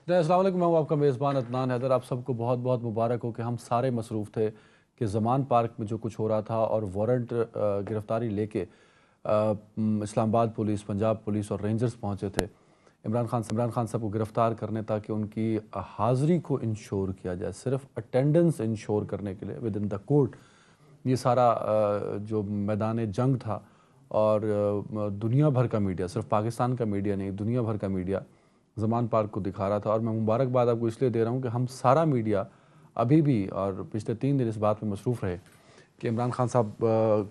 अस्सलाम वालेकुम, मैं हूं आपका मेज़बान अदनान हैदर। आप सबको बहुत बहुत मुबारक हो कि हम सारे मसरूफ़ थे कि ज़मान पार्क में जो कुछ हो रहा था और वारंट गिरफ़्तारी लेके इस्लामाबाद पुलिस, पंजाब पुलिस और रेंजर्स पहुंचे थे इमरान खान साहब को गिरफ़्तार करने, ताकि उनकी हाज़िरी को इंश्योर किया जाए, सिर्फ अटेंडेंस इंश्योर करने के लिए विद इन द कोर्ट। ये सारा जो मैदान जंग था और दुनिया भर का मीडिया, सिर्फ पाकिस्तान का मीडिया नहीं, दुनिया भर का मीडिया ज़मान पार्क को दिखा रहा था। और मैं मुबारकबाद आपको इसलिए दे रहा हूँ कि हम सारा मीडिया अभी भी और पिछले 3 दिन इस बात में मसरूफ़ रहे कि इमरान खान साहब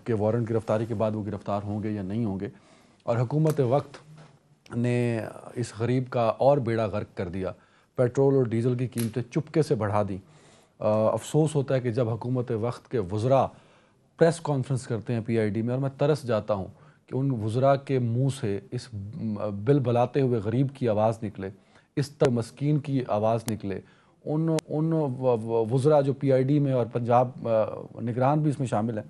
के वारंट गिरफ़्तारी के बाद वो गिरफ़्तार होंगे या नहीं होंगे। और हुकूमत वक्त ने इस गरीब का और बेड़ा गर्क कर दिया। पेट्रोल और डीज़ल की कीमतें चुपके से बढ़ा दी। अफसोस होता है कि जब हुकूमत वक्त के वज़रा प्रेस कॉन्फ्रेंस करते हैं PID में, और मैं तरस जाता हूँ कि उन वज़रा के मुंह से इस बिल बलाते हुए गरीब की आवाज़ निकले, इस तक मस्कीन की आवाज़ निकले। उन वज़रा जो PID में और पंजाब निगरान भी इसमें शामिल है,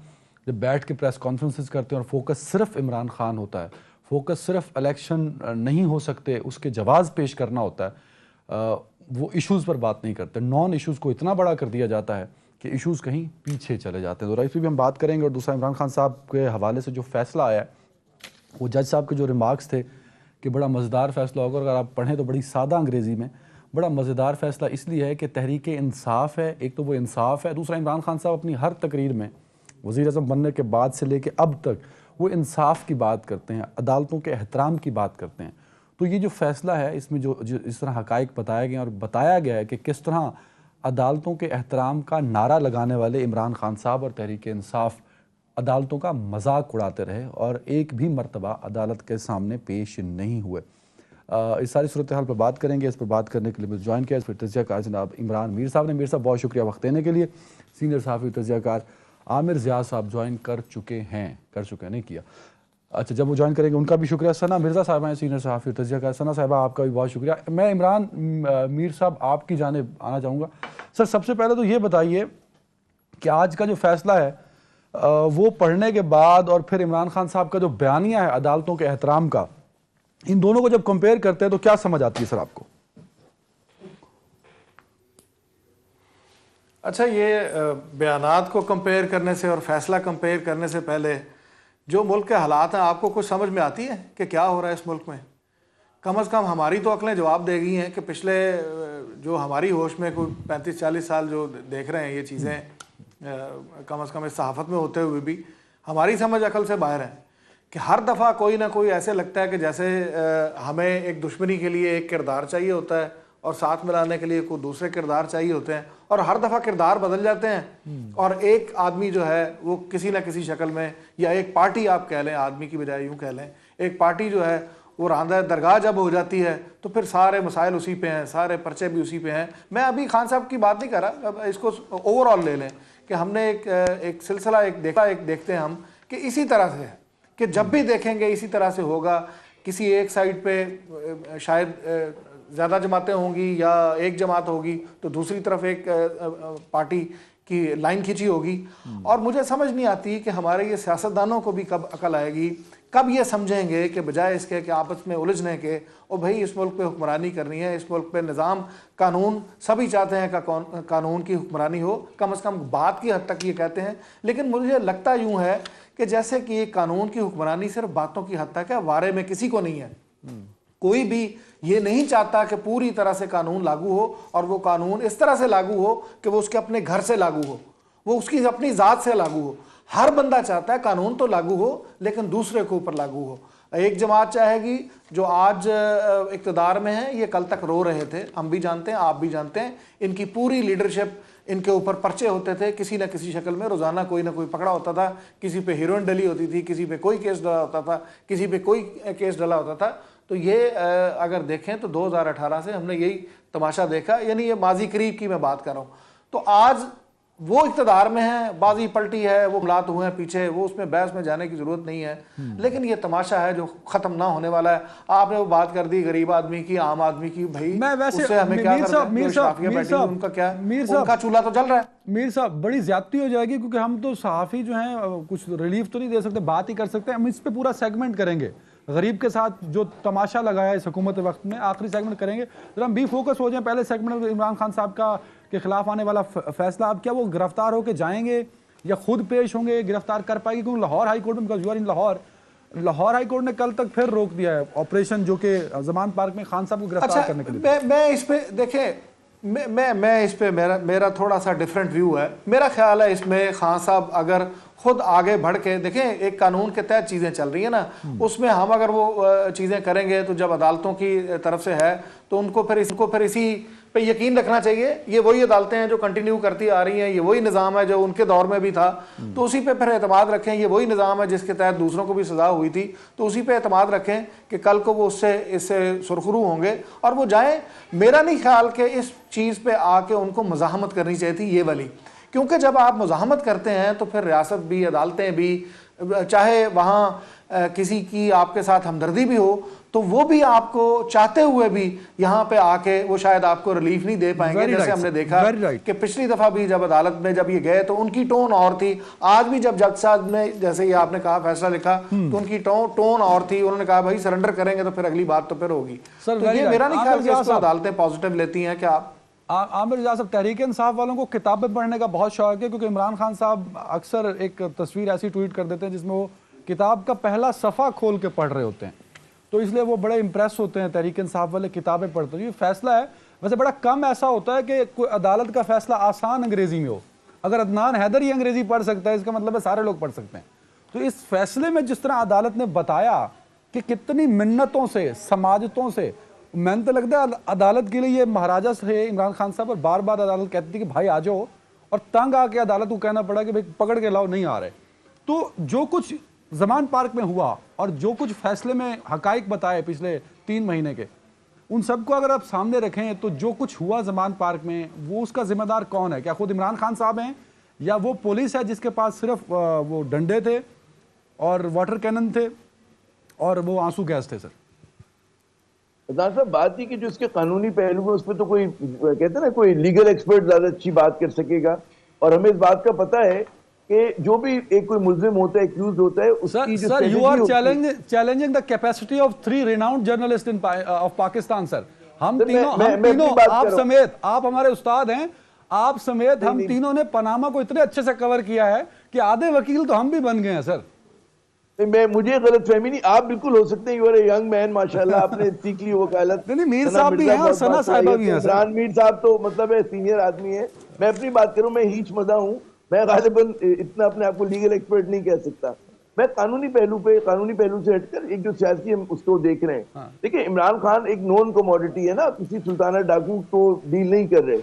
जब बैठ के प्रेस कॉन्फ्रेंसेस करते हैं और फोकस सिर्फ इमरान खान होता है, फोकस सिर्फ इलेक्शन नहीं हो सकते उसके जवाब पेश करना होता है, वो इश्यूज़ पर बात नहीं करते। नॉन इश्यूज़ को इतना बड़ा कर दिया जाता है कि इश्यूज़ कहीं पीछे चले जाते हैं। तो इस पर भी हम बात करेंगे। और दूसरा, इमरान खान साहब के हवाले से जो फ़ैसला आया है, वो जज साहब के जो रिमार्क्स थे कि बड़ा मज़ेदार फ़ैसला होगा, अगर आप पढ़ें तो बड़ी सादा अंग्रेज़ी में बड़ा मज़ेदार फ़ैसला इसलिए है कि तहरीक इंसाफ है। एक तो वो इंसाफ है, दूसरा इमरान खान साहब अपनी हर तकरीर में वज़ीर आज़म बनने के बाद से लेके अब तक वो इंसाफ की बात करते हैं, अदालतों के एहतराम की बात करते हैं। तो ये जो फ़ैसला है, इसमें जो इस तरह हक़ाइक़ बताया गया और बताया गया है कि किस तरह अदालतों के एहतराम का नारा लगाने वाले इमरान खान साहब और तहरीक इंसाफ अदालतों का मजाक उड़ाते रहे और एक भी मरतबा अदालत के सामने पेश नहीं हुए। इस सारी सूरत हाल पर बात करेंगे। इस पर बात करने के लिए मुझे ज्वाइन किया, इस पर तज़कियाकार जनाब इमरान मीर साहब ने। मीर साहब, बहुत शुक्रिया वक्त देने के लिए। सीनियर सहाफ़ी तज़कियाकार आमिर ज़ियाद साहब ज्वाइन कर चुके हैं, नहीं किया, अच्छा, जब वो ज्वाइन करेंगे उनका भी शुक्रिया। सना मिर्ज़ा साहब हैं, सीनियर सहाफ़ी तज़कियाकार। सना साहिबा, आपका भी बहुत शुक्रिया। मैं इमरान मीर साहब आपकी जानिब आना चाहूँगा। सर, सबसे पहले तो ये बताइए कि आज का जो फ़ैसला है वो पढ़ने के बाद और फिर इमरान खान साहब का जो बयानिया है अदालतों के एहतराम का, इन दोनों को जब कंपेयर करते हैं तो क्या समझ आती है सर आपको? अच्छा, ये बयानात को कंपेयर करने से और फैसला कंपेयर करने से पहले जो मुल्क के हालात हैं, आपको कुछ समझ में आती है कि क्या हो रहा है इस मुल्क में? कम अज़ कम हमारी तो अक्लें जवाब देगी हैं कि पिछले जो हमारी होश में कोई 35-40 साल जो देख रहे हैं ये चीज़ें, कम अज़ कम इस सहाफ़त में होते हुए भी हमारी समझ अकल से बाहर है कि हर दफ़ा कोई ना कोई ऐसे लगता है कि जैसे हमें एक दुश्मनी के लिए एक किरदार चाहिए होता है और साथ मिलाने के लिए कोई दूसरे किरदार चाहिए होते हैं, और हर दफ़ा किरदार बदल जाते हैं और एक आदमी जो है वो किसी न किसी शक्ल में, या एक पार्टी आप कह लें, आदमी की बजाय यूँ कह लें, एक पार्टी जो है वो रांदा दरगाह जब हो जाती है तो फिर सारे मसाइल उसी पे हैं, सारे पर्चे भी उसी पे हैं। मैं अभी खान साहब की बात नहीं कर रहा, अब इसको ओवरऑल ले लें कि हमने एक सिलसिला देखते हैं हम कि इसी तरह से, कि जब भी देखेंगे इसी तरह से होगा। किसी एक साइड पे शायद ज़्यादा जमातें होंगी या एक जमात होगी, तो दूसरी तरफ एक पार्टी की लाइन खींची होगी। और मुझे समझ नहीं आती कि हमारे ये सियासतदानों को भी कब अकल आएगी, कब ये समझेंगे कि बजाय इसके कि आपस में उलझने के, और भाई इस मुल्क पे हुक्मरानी करनी है, इस मुल्क पे निज़ाम कानून सभी चाहते हैं कि कानून की हुक्मरानी हो, कम से कम बात की हद तक ये कहते हैं। लेकिन मुझे लगता यूँ है कि जैसे कि कानून की हुक्मरानी सिर्फ बातों की हद तक है, वारे में किसी को नहीं है। कोई भी ये नहीं चाहता कि पूरी तरह से कानून लागू हो, और वो कानून इस तरह से लागू हो कि वो उसके अपने घर से लागू हो, वो उसकी अपनी ज़ात से लागू हो। हर बंदा चाहता है कानून तो लागू हो लेकिन दूसरे के ऊपर लागू हो। एक जमात चाहेगी जो आज इक़्तिदार में है, ये कल तक रो रहे थे, हम भी जानते हैं, आप भी जानते हैं, इनकी पूरी लीडरशिप, इनके ऊपर पर्चे होते थे किसी न किसी शक्ल में, रोज़ाना कोई ना कोई पकड़ा होता था, किसी पे हीरोइन डली होती थी, किसी पे कोई केस डला होता था, किसी पे कोई केस डला होता था। तो ये अगर देखें तो 2018 से हमने यही तमाशा देखा, यानी ये माजी करीब की मैं बात कर रहा हूँ। तो आज वो इक़्तिदार में है, बाजी पलटी है, वो मुलात हुए हैं पीछे, वो उसमें बहस में जाने की जरूरत नहीं है। लेकिन ये तमाशा है जो खत्म ना होने वाला है। आपने वो बात कर दी गरीब आदमी की, आम आदमी की, भाई मैं वैसे उससे हमें क्या करना है? उनका क्या, उनका चूल्हा तो जल रहा है। मीर साहब, बड़ी ज्यादती हो जाएगी, क्योंकि हम तो सहाफ़ी जो हैं कुछ रिलीफ तो नहीं दे सकते, बात ही कर सकते हैं। हम इस पे पूरा सेगमेंट करेंगे, गरीब के साथ जो तमाशा लगाया इस हुकूमत वक्त में, आखिरी सेगमेंट करेंगे। जरा हम भी फोकस हो जाए पहले सेगमेंट में इमरान खान साहब का के खिलाफ आने वाला फैसला। अब क्या वो गिरफ्तार होकर जाएंगे या खुद पेश होंगे, गिरफ्तार कर पाएगी? क्योंकि लाहौर हाई कोर्ट में, because you are in Lahore, Lahore high court ने कल तक फिर रोक दिया है ऑपरेशन जो कि जमान पार्क में खान साहब को गिरफ्तार करने के लिए। मैं इस पे देखें, मैं इस पे मेरा थोड़ा सा डिफरेंट व्यू है। मेरा ख्याल है इसमें खान साहब अगर खुद आगे बढ़ के देखें, एक कानून के तहत चीज़ें चल रही है ना, उसमें हम अगर वो चीज़ें करेंगे तो जब अदालतों की तरफ से है तो उनको फिर इसी पे यकीन रखना चाहिए। ये वही अदालतें हैं जो कंटिन्यू करती आ रही हैं, ये वही निज़ाम है जो उनके दौर में भी था, तो उसी पे फिर एतमाद रखें। ये वही निज़ाम है जिसके तहत दूसरों को भी सज़ा हुई थी, तो उसी पे एतमाद रखें कि कल को वो इससे सुरखरू होंगे और वो जाएं। मेरा नहीं ख्याल कि इस चीज़ पे आके उनको मज़ाहमत करनी चाहिए थी ये वाली, क्योंकि जब आप मुज़ाहमत करते हैं तो फिर रियासत भी, अदालतें भी, चाहे वहाँ किसी की आपके साथ हमदर्दी भी हो तो वो भी आपको चाहते हुए भी यहाँ पे आके वो शायद आपको रिलीफ नहीं दे पाएंगे। जैसे हमने देखा कि पिछली दफ़ा भी जब अदालत में जब ये गए तो उनकी टोन और थी। आज भी जब जज साहब ने, जैसे ये आपने कहा, फैसला लिखा तो उनकी टोन और थी। उन्होंने कहा भाई सरेंडर करेंगे तो फिर अगली बात तो फिर होगी। तो ये मेरा नहीं ख्याल कि इसको अदालतें पॉजिटिव लेती हैं। क्या आमिर रज़ा साहब, तहरीक इंसाफ वालों को किताबें पढ़ने का बहुत शौक है, क्योंकि इमरान खान साहब अक्सर एक तस्वीर ऐसी ट्वीट कर देते हैं जिसमें वो किताब का पहला सफ़ा खोल के पढ़ रहे होते हैं, तो इसलिए वो बड़े इंप्रेस होते हैं तहरीक इंसाफ वाले किताबें पढ़ते हैं। ये फैसला है, वैसे बड़ा कम ऐसा होता है कि कोई अदालत का फैसला आसान अंग्रेजी में हो। अगर अदनान हैदर ही अंग्रेजी पढ़ सकता है, इसका मतलब है सारे लोग पढ़ सकते हैं। तो इस फैसले में जिस तरह अदालत ने बताया कि कितनी मिन्नतों से, समाजतों से, मैंने तो लगता है अदालत के लिए ये महाराजा से इमरान खान साहब, और बार बार अदालत कहती थी कि भाई आ जाओ, और तंग आके अदालत को कहना पड़ा कि भाई पकड़ के लाओ, नहीं आ रहे। तो जो कुछ जमान पार्क में हुआ और जो कुछ फैसले में हकाइक बताए पिछले 3 महीने के, उन सबको अगर आप सामने रखें तो जो कुछ हुआ जमान पार्क में, वो उसका जिम्मेदार कौन है? क्या खुद इमरान खान साहब हैं या वो पुलिस है जिसके पास सिर्फ वो डंडे थे और वाटर कैनन थे और वो आंसू गैस थे? सर साहब, बात ही कि जो इसके कानूनी पहलू है उस पर तो कोई, कहते हैं ना, कोई लीगल एक्सपर्ट ज्यादा अच्छी बात कर सकेगा। और हमें इस बात का पता है कि जो भी एक कोई मुल्जिम होता है, एक्यूज होता है, उसकी जो sir, you are challenging the capacity of 3 renowned journalist in of Pakistan. Sir, हम तीनों आप समेत, आप हमारे उस्ताद हैं, आप समेत हम तीनों ने पनामा को इतने अच्छे से कवर किया है कि आधे वकील तो हम भी बन गए हैं। सर मुझे गलतफहमी नहीं, आप बिल्कुल हो सकते हैं, you are a young man, माशाल्लाह, आपने सीख ली वकालत। नहीं, मीर साहब भी हैं और सना साहिबा भी हैं। इमरान मीर साहब तो मतलब है सीनियर आदमी है। मैं अपनी बात करूं, मैं हीच मदा हूं, मैं गालिबन इतना अपने आप को लीगल एक्सपर्ट नहीं कह सकता। मैं कानूनी पहलू से हटकर एक जो सियासी हम उसको देख रहे हैं। देखिए, इमरान खान एक नॉन कमोडिटी है ना, किसी सुल्ताना डाकू को डील नहीं कर रहे।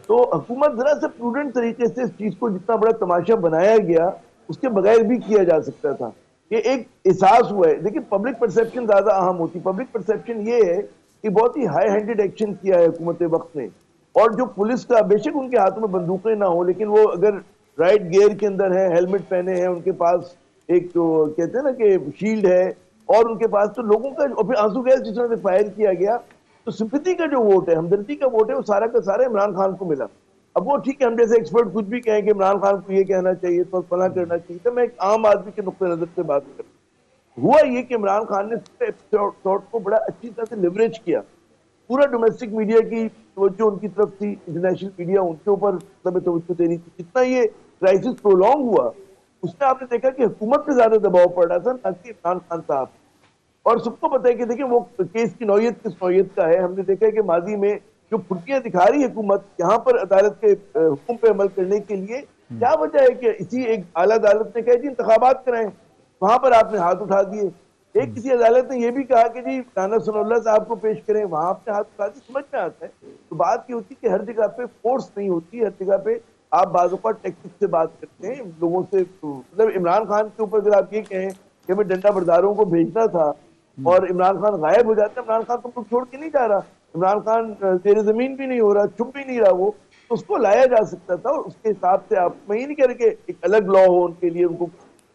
तो हुकूमत जरा से प्रूडेंट तरीके से इस चीज को, जितना बड़ा तमाशा बनाया गया उसके बगैर भी किया जा सकता था। ये एक एहसास हुआ है। देखिए, पब्लिक परसेप्शन ज्यादा अहम होती। पब्लिक परसेप्शन ये है कि बहुत ही हाई हैंडेड एक्शन किया है हुकूमत वक्त ने, और जो पुलिस का, बेशक उनके हाथों में बंदूकें ना हो, लेकिन वो अगर राइट गियर के अंदर है, हेलमेट पहने हैं, उनके पास एक तो कहते हैं ना कि शील्ड है, और उनके पास तो लोगों का, और फिर आंसू गैस जिस तरह से फायर किया गया, तो सिंपैथी का जो वोट है, हमदर्दी का वोट है, वो सारा का सारा इमरान खान को मिला। अब वो ठीक है, हम जैसे एक्सपर्ट कुछ भी कहें कि इमरान खान को ये कहना चाहिए तो फला करना चाहिए, तो मैं एक आम आदमी के नुक्ते नजर से बात कर, हुआ ये कि इमरान खान ने शॉट को बड़ा अच्छी तरह से लिवरेज किया। पूरा डोमेस्टिक मीडिया की तवज्जो उनकी तरफ थी, इंटरनेशनल मीडिया उनके ऊपर तवज्जो दे रही थी। जितना ये क्राइसिस प्रोलॉन्ग हुआ, उसमें आपने देखा कि हुकूमत पे ज्यादा दबाव पड़ रहा था, ना कि इमरान खान साहब। और सबको पता है कि देखिए, वो केस की नौयत किस नौयत का है। हमने देखा है कि माजी में जो फुर्तियां दिखा रही है हुकूमत यहाँ पर अदालत के हुक्म पे अमल करने के लिए, क्या वजह है कि इसी एक आला अदालत ने कहा जी इंतखाबात कराएं, वहां पर आपने हाथ उठा दिए। एक किसी अदालत ने यह भी कहा कि जी राना सनाउल्लाह साहब को पेश करें, वहां आपने हाथ उठा दिए। समझ में आता है। तो बात ये होती है कि हर जगह पे फोर्स नहीं होती, हर जगह पे आप बाज़ टेक्निक से बात करते हैं लोगों से। मतलब इमरान खान के ऊपर अगर आप ये कहें कि हमें डंडा बरदारों को भेजना था और इमरान खान गायब हो जाता, इमरान खान तो छोड़ के नहीं जा रहा, इमरान खान तेरे जमीन भी नहीं हो रहा, छुप भी नहीं रहा, वो तो उसको लाया जा सकता था। और उसके हिसाब से आप, मैं ये नहीं कह रहे कि एक अलग लॉ हो उनके लिए, उनको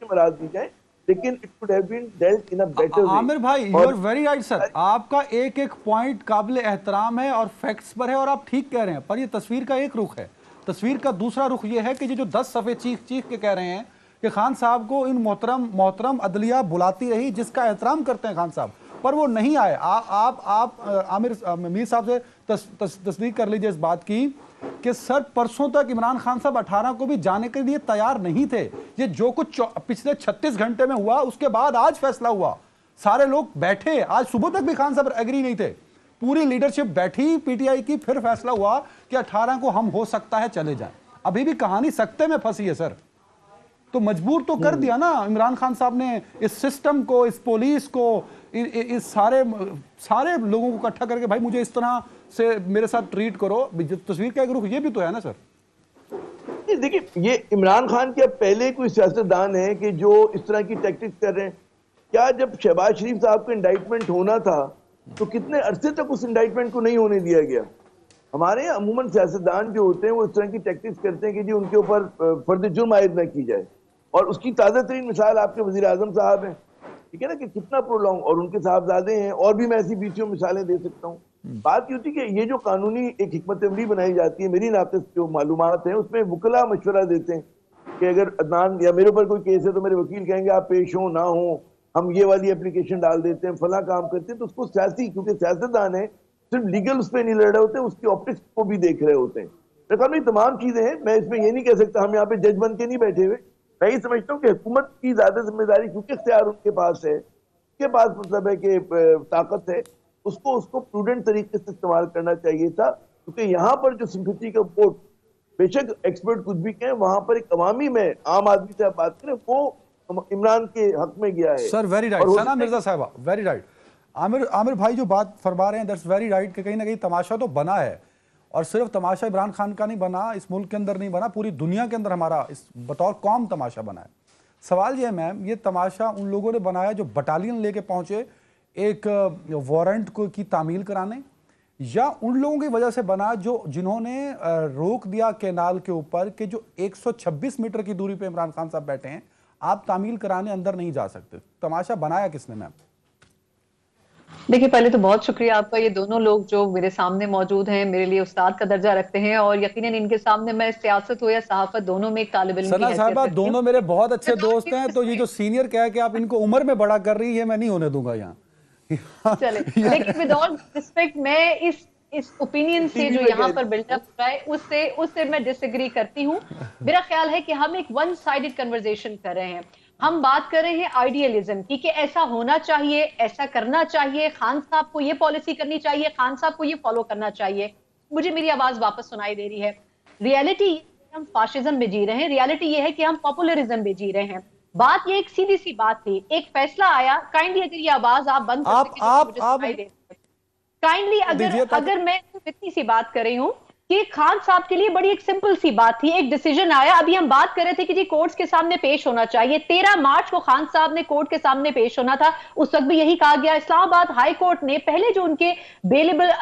मराज दी जाए, लेकिन it could have been dealt in a better way. Aamir भाई, you are very right sir, आपका एक एक पॉइंट काबिल एहतराम है और फैक्ट्स पर है, और आप ठीक कह रहे हैं। पर ये तस्वीर का एक रुख है। तस्वीर का दूसरा रुख ये है कि जो 10 सफ़े चीख के कह रहे हैं कि खान साहब को इन मोहतरम अदलिया बुलाती रही, जिसका एहतराम करते हैं खान साहब, पर वो नहीं आए। आप आमिर मीर साहब से तस्दीक कर लीजिए इस बात की कि सर परसों तक इमरान खान साहब 18 को भी जाने के लिए तैयार नहीं थे। ये जो कुछ पिछले 36 घंटे में हुआ, उसके बाद आज फैसला हुआ, सारे लोग बैठे, आज सुबह तक भी खान साहब एग्री नहीं थे, पूरी लीडरशिप बैठी पीटीआई की, फिर फैसला हुआ कि 18 को हम हो सकता है चले जाएं। अभी भी कहानी सख्ते में फंसी है सर। तो मजबूर तो कर दिया ना इमरान खान साहब ने इस सिस्टम को, इस पुलिस को, इस सारे लोगों को इकट्ठा करके, भाई मुझे इस तरह से मेरे साथ ट्रीट करो। तस्वीर का एक रुख ये भी तो है ना सर। देखिए, ये इमरान खान के पहले कोई सियासतदान है कि जो इस तरह की टैक्टिक्स कर रहे हैं? क्या जब शहबाज शरीफ साहब का इंडाइटमेंट होना था तो कितने अरसे तक उस इंडाइटमेंट को नहीं होने दिया गया? हमारे अमूमन सियासतदान जो होते हैं वो इस तरह की टैक्टिक्स करते हैं कि जी उनके ऊपर फर्द जुर्म आयद न की जाए। और उसकी ताज़ा तरीन मिसाल आपके वज़ीर आज़म साहब हैं, ठीक है ना, कि कितना प्रोलॉन्ग, और उनके साहबजादे हैं, और भी मैं ऐसी बीसियों मिसालें दे सकता हूँ। बात ये होती है कि ये जो कानूनी एक हिकमत अमली बनाई जाती है, मेरी नाक़िस जो मालूमात हैं उसमें वकला मशवरा देते हैं कि अगर अदनान या मेरे ऊपर कोई केस है तो मेरे वकील कहेंगे आप पेश हो ना हो, हम ये वाली एप्लीकेशन डाल देते हैं, फला काम करते हैं। तो उसको सियासी, क्योंकि सियासतदान है, सिर्फ लीगल उस पर नहीं लड़ रहे होते, उसकी ऑप्टिक्स को भी देख रहे होते हैं। तो तमाम चीजें हैं, मैं इसमें ये नहीं कह सकता हम यहाँ पे जज बन के नहीं बैठे हुए। मैं ये समझता हूँ कि हुकूमत की ज्यादा जिम्मेदारी, क्योंकि इख्तियार उनके पास है, उसके पास मतलब है कि ताकत है, उसको प्रूडेंट तरीके से इस्तेमाल करना चाहिए था। क्योंकि यहाँ पर जो सिंपैथी का वोट, बेशक एक्सपर्ट कुछ भी कहें, वहां पर एक अवामी में आम आदमी से आप बात करें, वो इमरान के हक में गया है। सर वेरी राइट सना मिर्जा साहबा, वेरी राइट। आमिर भाई जो बात फरमा रहे हैं दैट्स वेरी राइट कि कहीं ना कहीं तमाशा तो बना है, और सिर्फ तमाशा इमरान खान का नहीं बना, इस मुल्क के अंदर नहीं बना, पूरी दुनिया के अंदर हमारा इस बतौर कौम तमाशा बना है। सवाल ये है मैम, ये तमाशा उन लोगों ने बनाया जो बटालियन लेके पहुंचे एक वारंट को की तामील कराने, या उन लोगों की वजह से बना जिन्होंने रोक दिया कैनाल के ऊपर कि जो 126 मीटर की दूरी पे इमरान खान साहब बैठे हैं, आप तामील कराने अंदर नहीं जा सकते? तमाशा बनाया किसने मैम? देखिए, पहले तो बहुत शुक्रिया आपका। ये दोनों लोग जो मेरे सामने मौजूद हैं मेरे लिए उस्ताद का दर्जा रखते हैं, और यकीनन इनके सामने मैं सियासत हो या सहाफत दोनों में एक तालिब इल्म की हैसियत साहबा, रखती हूं। दोनों मेरे बहुत अच्छे दोस्त हैं, तो ये जो सीनियर कह के आप इनको उम्र में बड़ा कर रही है, मैं नहीं होने दूंगा यहाँ। चले, लेकिन विद ऑल रिस्पेक्ट, मैं इस ओपिनियन से जो यहाँ पर बिल्डअप हो रहा है उससे मैं डिसएग्री करती हूँ। मेरा ख्याल है कि हम एक वन साइडेड कन्वर्सेशन कर रहे हैं। हम बात कर रहे हैं आइडियलिज्म की कि ऐसा होना चाहिए, ऐसा करना चाहिए, खान साहब को ये पॉलिसी करनी चाहिए, खान साहब को ये फॉलो करना चाहिए। मुझे मेरी आवाज वापस सुनाई दे रही है। रियलिटी हम फाशिज्म में जी रहे हैं, रियलिटी ये है कि हम पॉपुलरिज्म में जी रहे हैं। बात ये एक सीधी सी बात थी, एक फैसला आया। काइंडली अगर ये आवाज आप बंद कर सकें, काइंडली अगर मैं इतनी सी बात कर रही हूं कि खान साहब के लिए बड़ी एक सिंपल सी बात थी, एक डिसीजन आया। अभी हम बात कर रहे थे कि जी कोर्ट्स के सामने पेश होना चाहिए। 13 मार्च को खान साहब ने कोर्ट के सामने पेश होना था, उस वक्त भी यही कहा गया। इस्लामाबाद हाई कोर्ट ने पहले जो उनके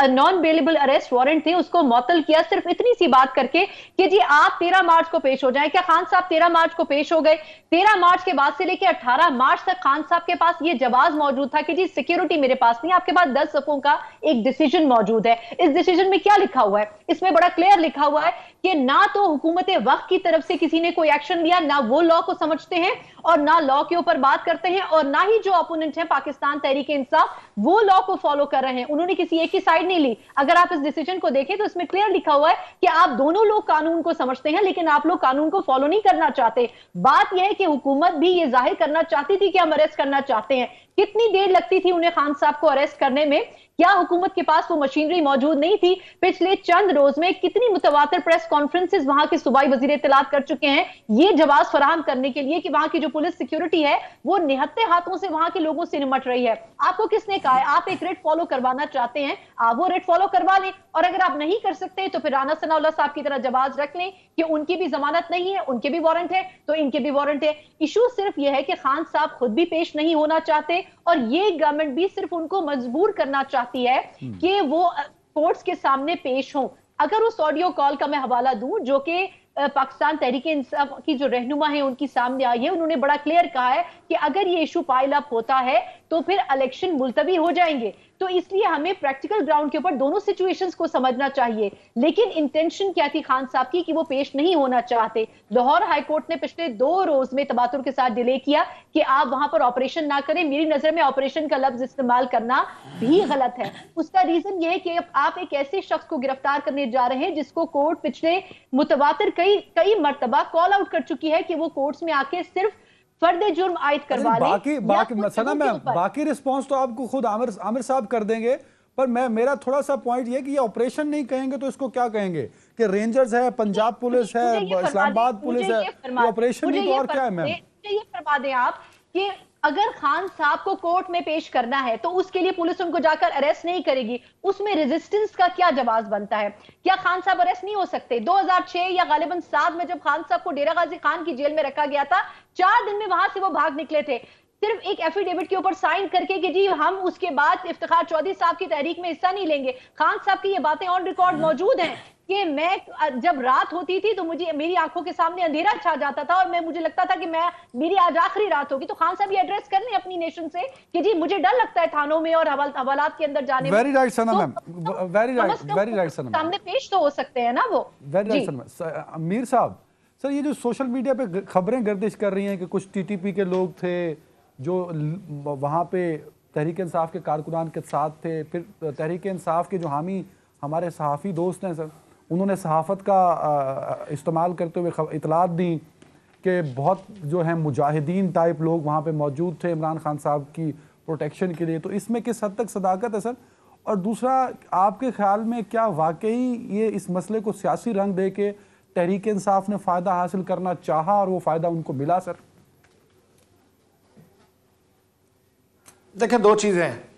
नॉन बेलेबल अरेस्ट वारंट थे उसको मुअत्तल किया, सिर्फ इतनी सी बात करके कि जी आप 13 मार्च को पेश हो जाएं। क्या खान साहब 13 मार्च को पेश हो गए? 13 मार्च के बाद से लेकर 18 मार्च तक खान साहब के पास ये जवाब मौजूद था कि जी सिक्योरिटी मेरे पास नहीं, आपके पास 10 सफ़ों का एक डिसीजन मौजूद है। इस डिसीजन में क्या लिखा हुआ है? इसमें बड़ा क्लियर लिखा हुआ है कि ना तो हुकूमत वक्त की तरफ से किसी ने कोई एक्शन लिया, ना वो लॉ को समझते हैं और ना लॉ के ऊपर बात करते हैं, और ना ही जो अपोनेंट है पाकिस्तान तहरीक इंसाफ वो लॉ को फॉलो कर रहे हैं। उन्होंने किसी एक ही साइड नहीं ली। अगर आप इस डिसीजन को देखें तो इसमें क्लियर लिखा हुआ है कि आप दोनों लोग कानून को समझते हैं, लेकिन आप लोग कानून को फॉलो नहीं करना चाहते। बात यह है कि हुकूमत भी ये जाहिर करना चाहती थी कि हम अरेस्ट करना चाहते हैं। कितनी देर लगती थी उन्हें खान साहब को अरेस्ट करने में? क्या हुकूमत के पास वो मशीनरी मौजूद नहीं थी? पिछले चंद रोज में कितनी मुतवातिर प्रेस कॉन्फ्रेंसेस वहां के सूबाई वजीर इत्तलात कर चुके हैं ये जवाब फराहम करने के लिए कि वहां की जो पुलिस सिक्योरिटी है वो निहत्ते हाथों से वहां के लोगों से निमट रही है। आपको किसने कहा है? आप एक रेट फॉलो करवाना चाहते हैं, आप वो रेट फॉलो करवा लें, और अगर आप नहीं कर सकते तो फिर राना सनाउल्लाह साहब की तरह जवाब रख लें कि उनकी भी जमानत नहीं है, उनके भी वारंट है तो इनके भी वारंट है। इशू सिर्फ यह है कि खान साहब खुद भी पेश नहीं होना चाहते, और ये गवर्नमेंट भी सिर्फ उनको मजबूर करना चाहती है कि वो कोर्ट्स के सामने पेश हों। अगर उस ऑडियो कॉल का मैं हवाला दूं जो कि पाकिस्तान तहरीक इंसाफ की जो रहनुमा है उनकी सामने आई है, उन्होंने बड़ा क्लियर कहा है कि अगर ये इशू पाइल अप होता है तो फिर इलेक्शन मुलतवी हो जाएंगे। तो इसलिए हमें प्रैक्टिकल ग्राउंड के ऊपर दोनों सिचुएशंस को समझना चाहिए। लेकिन इंटेंशन क्या थी खान साहब की कि वो पेश नहीं होना चाहते। लाहौर हाईकोर्ट ने पिछले 2 रोज में तबातुर के साथ डिले किया कि आप वहां पर ऑपरेशन ना करें। मेरी नजर में ऑपरेशन का लफ्ज इस्तेमाल करना भी गलत है। उसका रीजन यह है कि आप एक ऐसे शख्स को गिरफ्तार करने जा रहे हैं जिसको कोर्ट पिछले मुतवातिर कई मर्तबा कॉल आउट कर चुकी है कि वो कोर्ट्स में आके सिर्फ फर्द जुर्म आयद करवा ले। बाकी रिस्पांस तो आपको खुद आमिर साहब कर देंगे, पर मेरा थोड़ा सा पॉइंट ये कि ये ऑपरेशन नहीं कहेंगे तो इसको क्या कहेंगे कि रेंजर्स है, पंजाब पुलिस है, इस्लामाबाद पुलिस है, ऑपरेशन नहीं तो और क्या है? मैम ये फरमा दें आप कि अगर खान साहब को कोर्ट में पेश करना है तो उसके लिए पुलिस उनको जाकर अरेस्ट नहीं करेगी, उसमें रेजिस्टेंस का क्या जवाब बनता है? क्या खान साहब अरेस्ट नहीं हो सकते? 2006 या गालिबन 7 में जब खान साहब को डेरा गाजी खान की जेल में रखा गया था, 4 दिन में वहां से वो भाग निकले थे, सिर्फ एक एफिडेविट के ऊपर साइन करके कि जी हम उसके बाद इफ्तिखार चौधरी साहब की तहरीक में हिस्सा नहीं लेंगे। खान साहब की ये बातें ऑन रिकॉर्ड मौजूद हैं कि मैं जब रात होती थी तो मुझे मेरी आंखों के सामने अंधेरा छा जाता था और मुझे लगता था कि मेरी आज आखिरी रात होगी। तो खान साहब ये एड्रेस कर लें अपनी नेशन से कि जी मुझे डर लगता है थानों में और हवालात के अंदर जाने में। वेरी राइट सना मैम, वेरी राइट सना, सामने पेश तो हो सकते हैं ना वो। वेरी राइट सना। मीर साहब, सर ये जो सोशल मीडिया पे खबरें गर्दिश कर रही हैं कि कुछ टीटीपी के लोग थे जो वहाँ पे तहरीक इंसाफ के कारकुनान के साथ थे, फिर तहरीक इंसाफ के जो हामी हमारे सहाफ़ी दोस्त हैं सर, उन्होंने सहाफ़त का इस्तेमाल करते हुए इतलात दी कि बहुत जो है मुजाहिदीन टाइप लोग वहाँ पे मौजूद थे इमरान खान साहब की प्रोटेक्शन के लिए। तो इसमें किस हद तक सदाकत है सर? और दूसरा, आपके ख्याल में क्या वाकई ये इस मसले को सियासी रंग दे के तहरीक इंसाफ ने फ़ायदा हासिल करना चाहा और वो फ़ायदा उनको मिला सर? देखें, 2 चीज़ें हैं।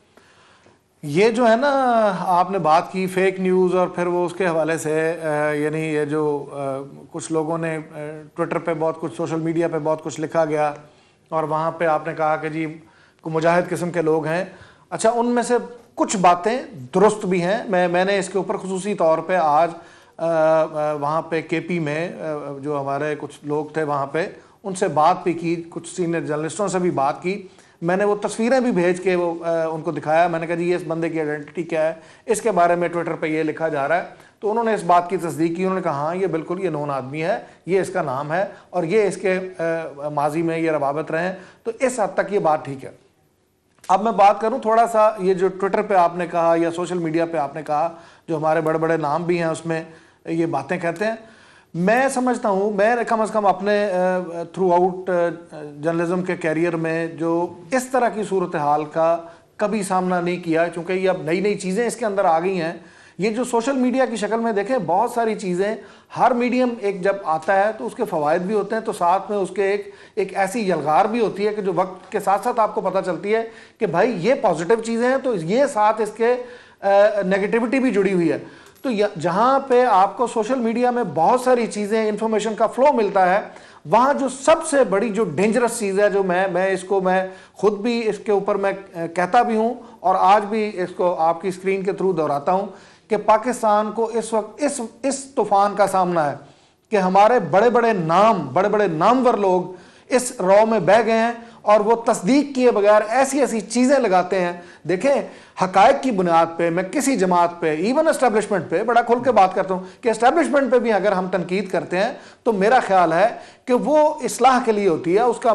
ये जो है ना, आपने बात की फेक न्यूज़ और फिर वो उसके हवाले से यानी ये जो कुछ लोगों ने ट्विटर पे बहुत कुछ, सोशल मीडिया पे बहुत कुछ लिखा गया और वहाँ पे आपने कहा कि जी मुजाहिद किस्म के लोग हैं। अच्छा, उनमें से कुछ बातें दुरुस्त भी हैं। मैंने इसके ऊपर खुसूसी तौर पे आज वहाँ पे केपी में जो हमारे कुछ लोग थे वहाँ पे उनसे बात भी की, कुछ सीनियर जर्नलिस्टों से भी बात की। मैंने वो तस्वीरें भी भेज के वो उनको दिखाया। मैंने कहा जी ये इस बंदे की आइडेंटिटी क्या है, इसके बारे में ट्विटर पे ये लिखा जा रहा है। तो उन्होंने इस बात की तस्दीक की। उन्होंने कहा हाँ ये बिल्कुल ये नोन आदमी है, ये इसका नाम है और ये इसके माजी में ये रवाबत रहे हैं। तो इस हद तक ये बात ठीक है। अब मैं बात करूं थोड़ा सा, ये जो ट्विटर पे आपने कहा या सोशल मीडिया पे आपने कहा, जो हमारे बड़े बड़े नाम भी हैं उसमें ये बातें कहते हैं। मैं समझता हूँ, मैं कम से कम अपने थ्रू आउट जर्नलिज्म के कैरियर में जो इस तरह की सूरत हाल का कभी सामना नहीं किया, क्योंकि ये अब नई नई चीज़ें इसके अंदर आ गई हैं। ये जो सोशल मीडिया की शक्ल में देखें, बहुत सारी चीज़ें, हर मीडियम एक जब आता है तो उसके फ़वाइद भी होते हैं, तो साथ में उसके एक ऐसी यलगार भी होती है कि जो वक्त के साथ साथ आपको पता चलती है कि भाई ये पॉजिटिव चीज़ें हैं, तो ये साथ इसके नेगेटिविटी भी जुड़ी हुई है। तो जहाँ पे आपको सोशल मीडिया में बहुत सारी चीज़ें, इंफॉर्मेशन का फ्लो मिलता है, वहाँ जो सबसे बड़ी जो डेंजरस चीज़ है, जो मैं खुद भी इसके ऊपर मैं कहता भी हूँ और आज भी इसको आपकी स्क्रीन के थ्रू दोहराता हूँ कि पाकिस्तान को इस वक्त इस तूफान का सामना है कि हमारे बड़े बड़े नामवर लोग इस रॉ में बह गए हैं और वो तस्दीक किए बगैर ऐसी ऐसी चीज़ें लगाते हैं। देखें, हकायक की बुनियाद पे मैं किसी जमात पे, इवन एस्टेब्लिशमेंट पे, बड़ा खुल के बात करता हूँ कि एस्टेब्लिशमेंट पे भी अगर हम तनकीद करते हैं तो मेरा ख्याल है कि वो इस्लाह के लिए होती है, उसका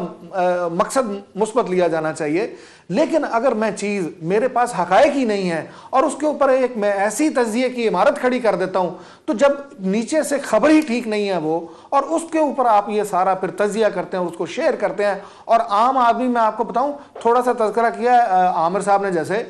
मकसद मुस्बत लिया जाना चाहिए। लेकिन अगर मैं चीज़, मेरे पास हकायक ही नहीं है और उसके ऊपर एक मैं ऐसी तज्जिए की इमारत खड़ी कर देता हूँ, तो जब नीचे से खबर ही ठीक नहीं है वो, और उसके ऊपर आप ये सारा फिर तज्जिया करते हैं और उसको शेयर करते हैं। और आम आदमी, मैं आपको बताऊं, थोड़ा सा तज़किरा किया है आमिर साहब ने जैसे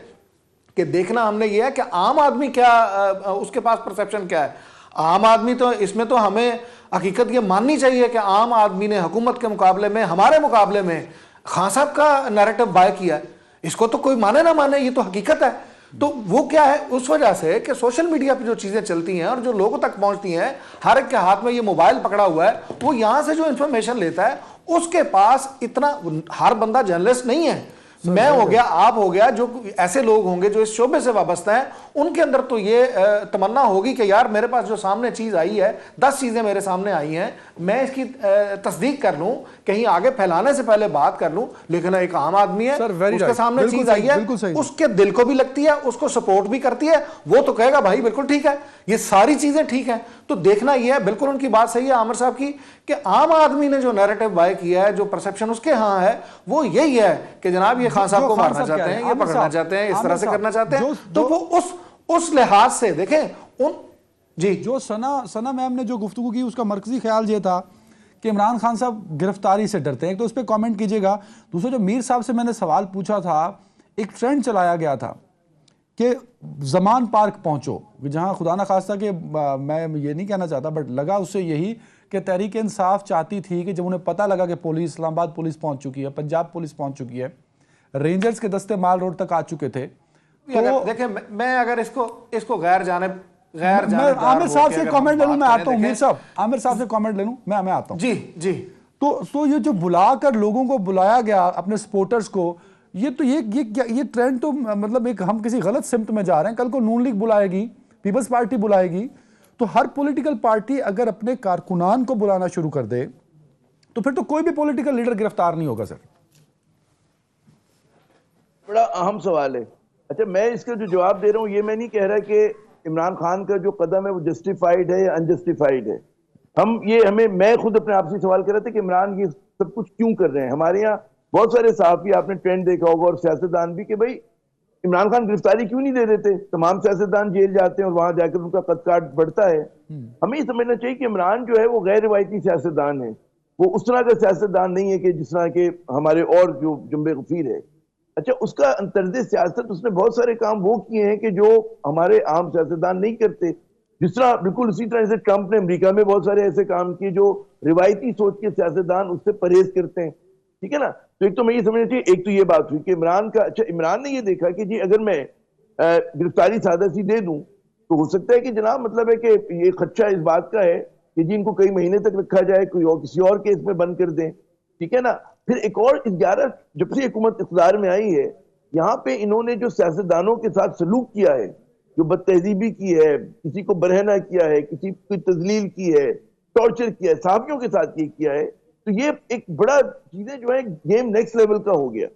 कि देखना हमने ये है कि आम आदमी क्या, उसके पास परसेप्शन क्या है। आम आदमी तो इसमें तो हमें हकीकत ये माननी चाहिए कि आम आदमी ने हुकूमत के मुकाबले में, हमारे मुकाबले में खान साहब का नैरेटिव बाय किया है। इसको तो कोई माने ना माने, ये तो हकीकत है। तो वो क्या है, उस वजह से कि सोशल मीडिया पे जो चीज़ें चलती हैं और जो लोगों तक पहुंचती हैं, हर एक के हाथ में ये मोबाइल पकड़ा हुआ है, वो यहाँ से जो इन्फॉर्मेशन लेता है उसके पास इतना, हर बंदा जर्नलिस्ट नहीं है। मैं हो गया, आप हो गया, जो ऐसे लोग होंगे जो इस शोबे से वाबस्ता हैं, उनके अंदर तो ये तमन्ना होगी कि यार मेरे पास जो सामने चीज आई है, 10 चीजें मेरे सामने आई हैं, मैं इसकी तस्दीक कर लूं, कहीं आगे फैलाने से पहले बात कर लूं। लेकिन एक आम आदमी है, उसके सामने चीज आई है, उसके दिल को भी लगती है, उसको सपोर्ट भी करती है, वो तो कहेगा भाई बिल्कुल ठीक है, ये सारी चीजें ठीक है। तो देखना यह है, बिल्कुल उनकी बात सही है आमिर साहब की, कि आम आदमी ने जो नैरेटिव बाय किया है, जो परसेप्शन उसके यहां है, वो यही है कि जनाब ये खान साहब को मारना चाहते हैं, ये पकड़ना चाहते हैं, इस तरह से करना चाहते हैं। तो वो उस लिहाज से देखें उन जी, जो सना मैम ने जो गुफ्तगू की, उसका मरकजी ख्याल ये था कि इमरान खान साहब गिरफ्तारी से डरते हैं। तो उस पर कमेंट कीजिएगा। दूसरा, जो मीर साहब से मैंने सवाल पूछा था, एक ट्रेंड चलाया गया था कि जमान पार्क पहुंचो, जहां खुदा ना खास्ता कि मैं ये नहीं कहना चाहता, बट लगा उससे यही कि तहरीक इंसाफ चाहती थी कि जब उन्हें पता लगा कि पुलिस, इस्लामाबाद पुलिस पहुंच चुकी है, पंजाब पुलिस पहुंच चुकी है, रेंजर्स के दस्ते माल रोड तक आ चुके थे, तो देखें मैं अगर इसको गैर आमिर साहब से कमेंट ले लूं, मैं आता हूं। मीर साहब, आमिर साहब से कमेंट ले लूं, मैं आता हूं। जी जी। तो ये जो बुलाकर लोगों को बुलाया गया, अपने सपोर्टर्स को, ये ट्रेंड तो मतलब एक हम किसी गलत सिमत में जा रहे हैं। कल को नून लीग बुलाएगी, पीपल्स पार्टी बुलाएगी, तो हर पॉलिटिकल पार्टी अगर अपने कारकुनान को बुलाना शुरू कर दे तो फिर तो कोई भी पॉलिटिकल लीडर गिरफ्तार नहीं होगा। सर, बड़ा अहम सवाल है। अच्छा, मैं इसका जो जवाब दे रहा हूं, ये मैं नहीं कह रहा कि इमरान खान का जो कदम है वो जस्टिफाइड है या अनजस्टिफाइड है। मैं खुद अपने आप से सवाल कर रहा था कि इमरान ये सब कुछ क्यों कर रहे हैं। हमारे यहाँ बहुत सारे सहाफी, आपने ट्रेंड देखा होगा, और सियासतदान भी, कि भाई इमरान खान गिरफ्तारी क्यों नहीं दे देते। तमाम सियासतदान जेल जाते हैं और वहां जाकर उनका कदकाट बढ़ता है। हमें समझना चाहिए कि इमरान जो है वो गैर रिवायती सियासतदान है, वो उस तरह का सियासतदान नहीं है कि जिस तरह के हमारे और जो जुम्बे गफीर है। अच्छा, उसका तर्ज सियासत, उसने बहुत सारे काम वो किए हैं कि जो हमारे आम सियासतदान नहीं करते। जिस तरह, बिल्कुल उसी तरह से ट्रंप ने अमेरिका में बहुत सारे ऐसे काम किए जो रिवायती सोच के सियासतदान उससे परहेज करते हैं। ठीक है ना। तो एक तो मैं ये समझना चाहिए, एक तो ये बात हुई कि इमरान का, अच्छा इमरान ने ये देखा कि जी अगर मैं गिरफ्तारी सादा सी दे दूं तो हो सकता है कि जनाब, मतलब है कि ये खदशा इस बात का है कि जी इनको कई महीने तक रखा जाए, कोई और किसी और केस में बंद कर दें। ठीक है ना। फिर एक और, 11 जब से हुकूमत इख्तियार में आई है, यहाँ पे इन्होंने जो सियासतदानों के साथ सलूक किया है, जो बदतहजीबी की है, किसी को बरहना किया है, किसी की तजलील की है, टॉर्चर किया है, सहाफियों के साथ ये किया है, तो ये एक बड़ा चीजें जो है गेम नेक्स्ट लेवल का हो गया।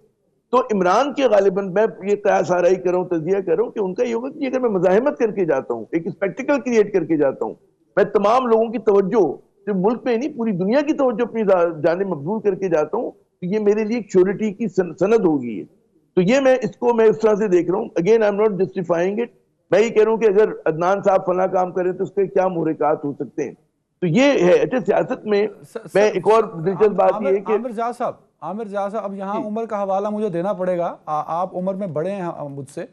तो इमरान के गालिबन मैं ये कयास आराई कर रहा हूँ, तजिया कर रहा हूँ कि उनका ये होगा कि अगर मैं मज़ाहमत करके जाता हूँ, एक स्पेक्टिकल क्रिएट करके जाता हूँ, मैं तमाम लोगों की तवज्जो, सिर्फ मुल्क में नहीं पूरी दुनिया की तवज्जो अपनी जाने मबजूल करके जाता हूँ, तो ये मेरे लिए एक श्योरिटी की सनद होगी। तो ये मैं इस तरह से देख रहा हूँ। Again I am not justifying it. मैं ये कह रहा हूँ कि अगर अदनान साहब फला काम करें तो उसके क्या मुहरिकात हो सकते हैं। तो ये है। अच्छा, सियासत में मैं एक और दिलचस्प बात ये है कि आमिर जाह साहब, अब यहाँ उम्र का हवाला मुझे देना पड़ेगा। आप उम्र में बड़े हैं मुझसे,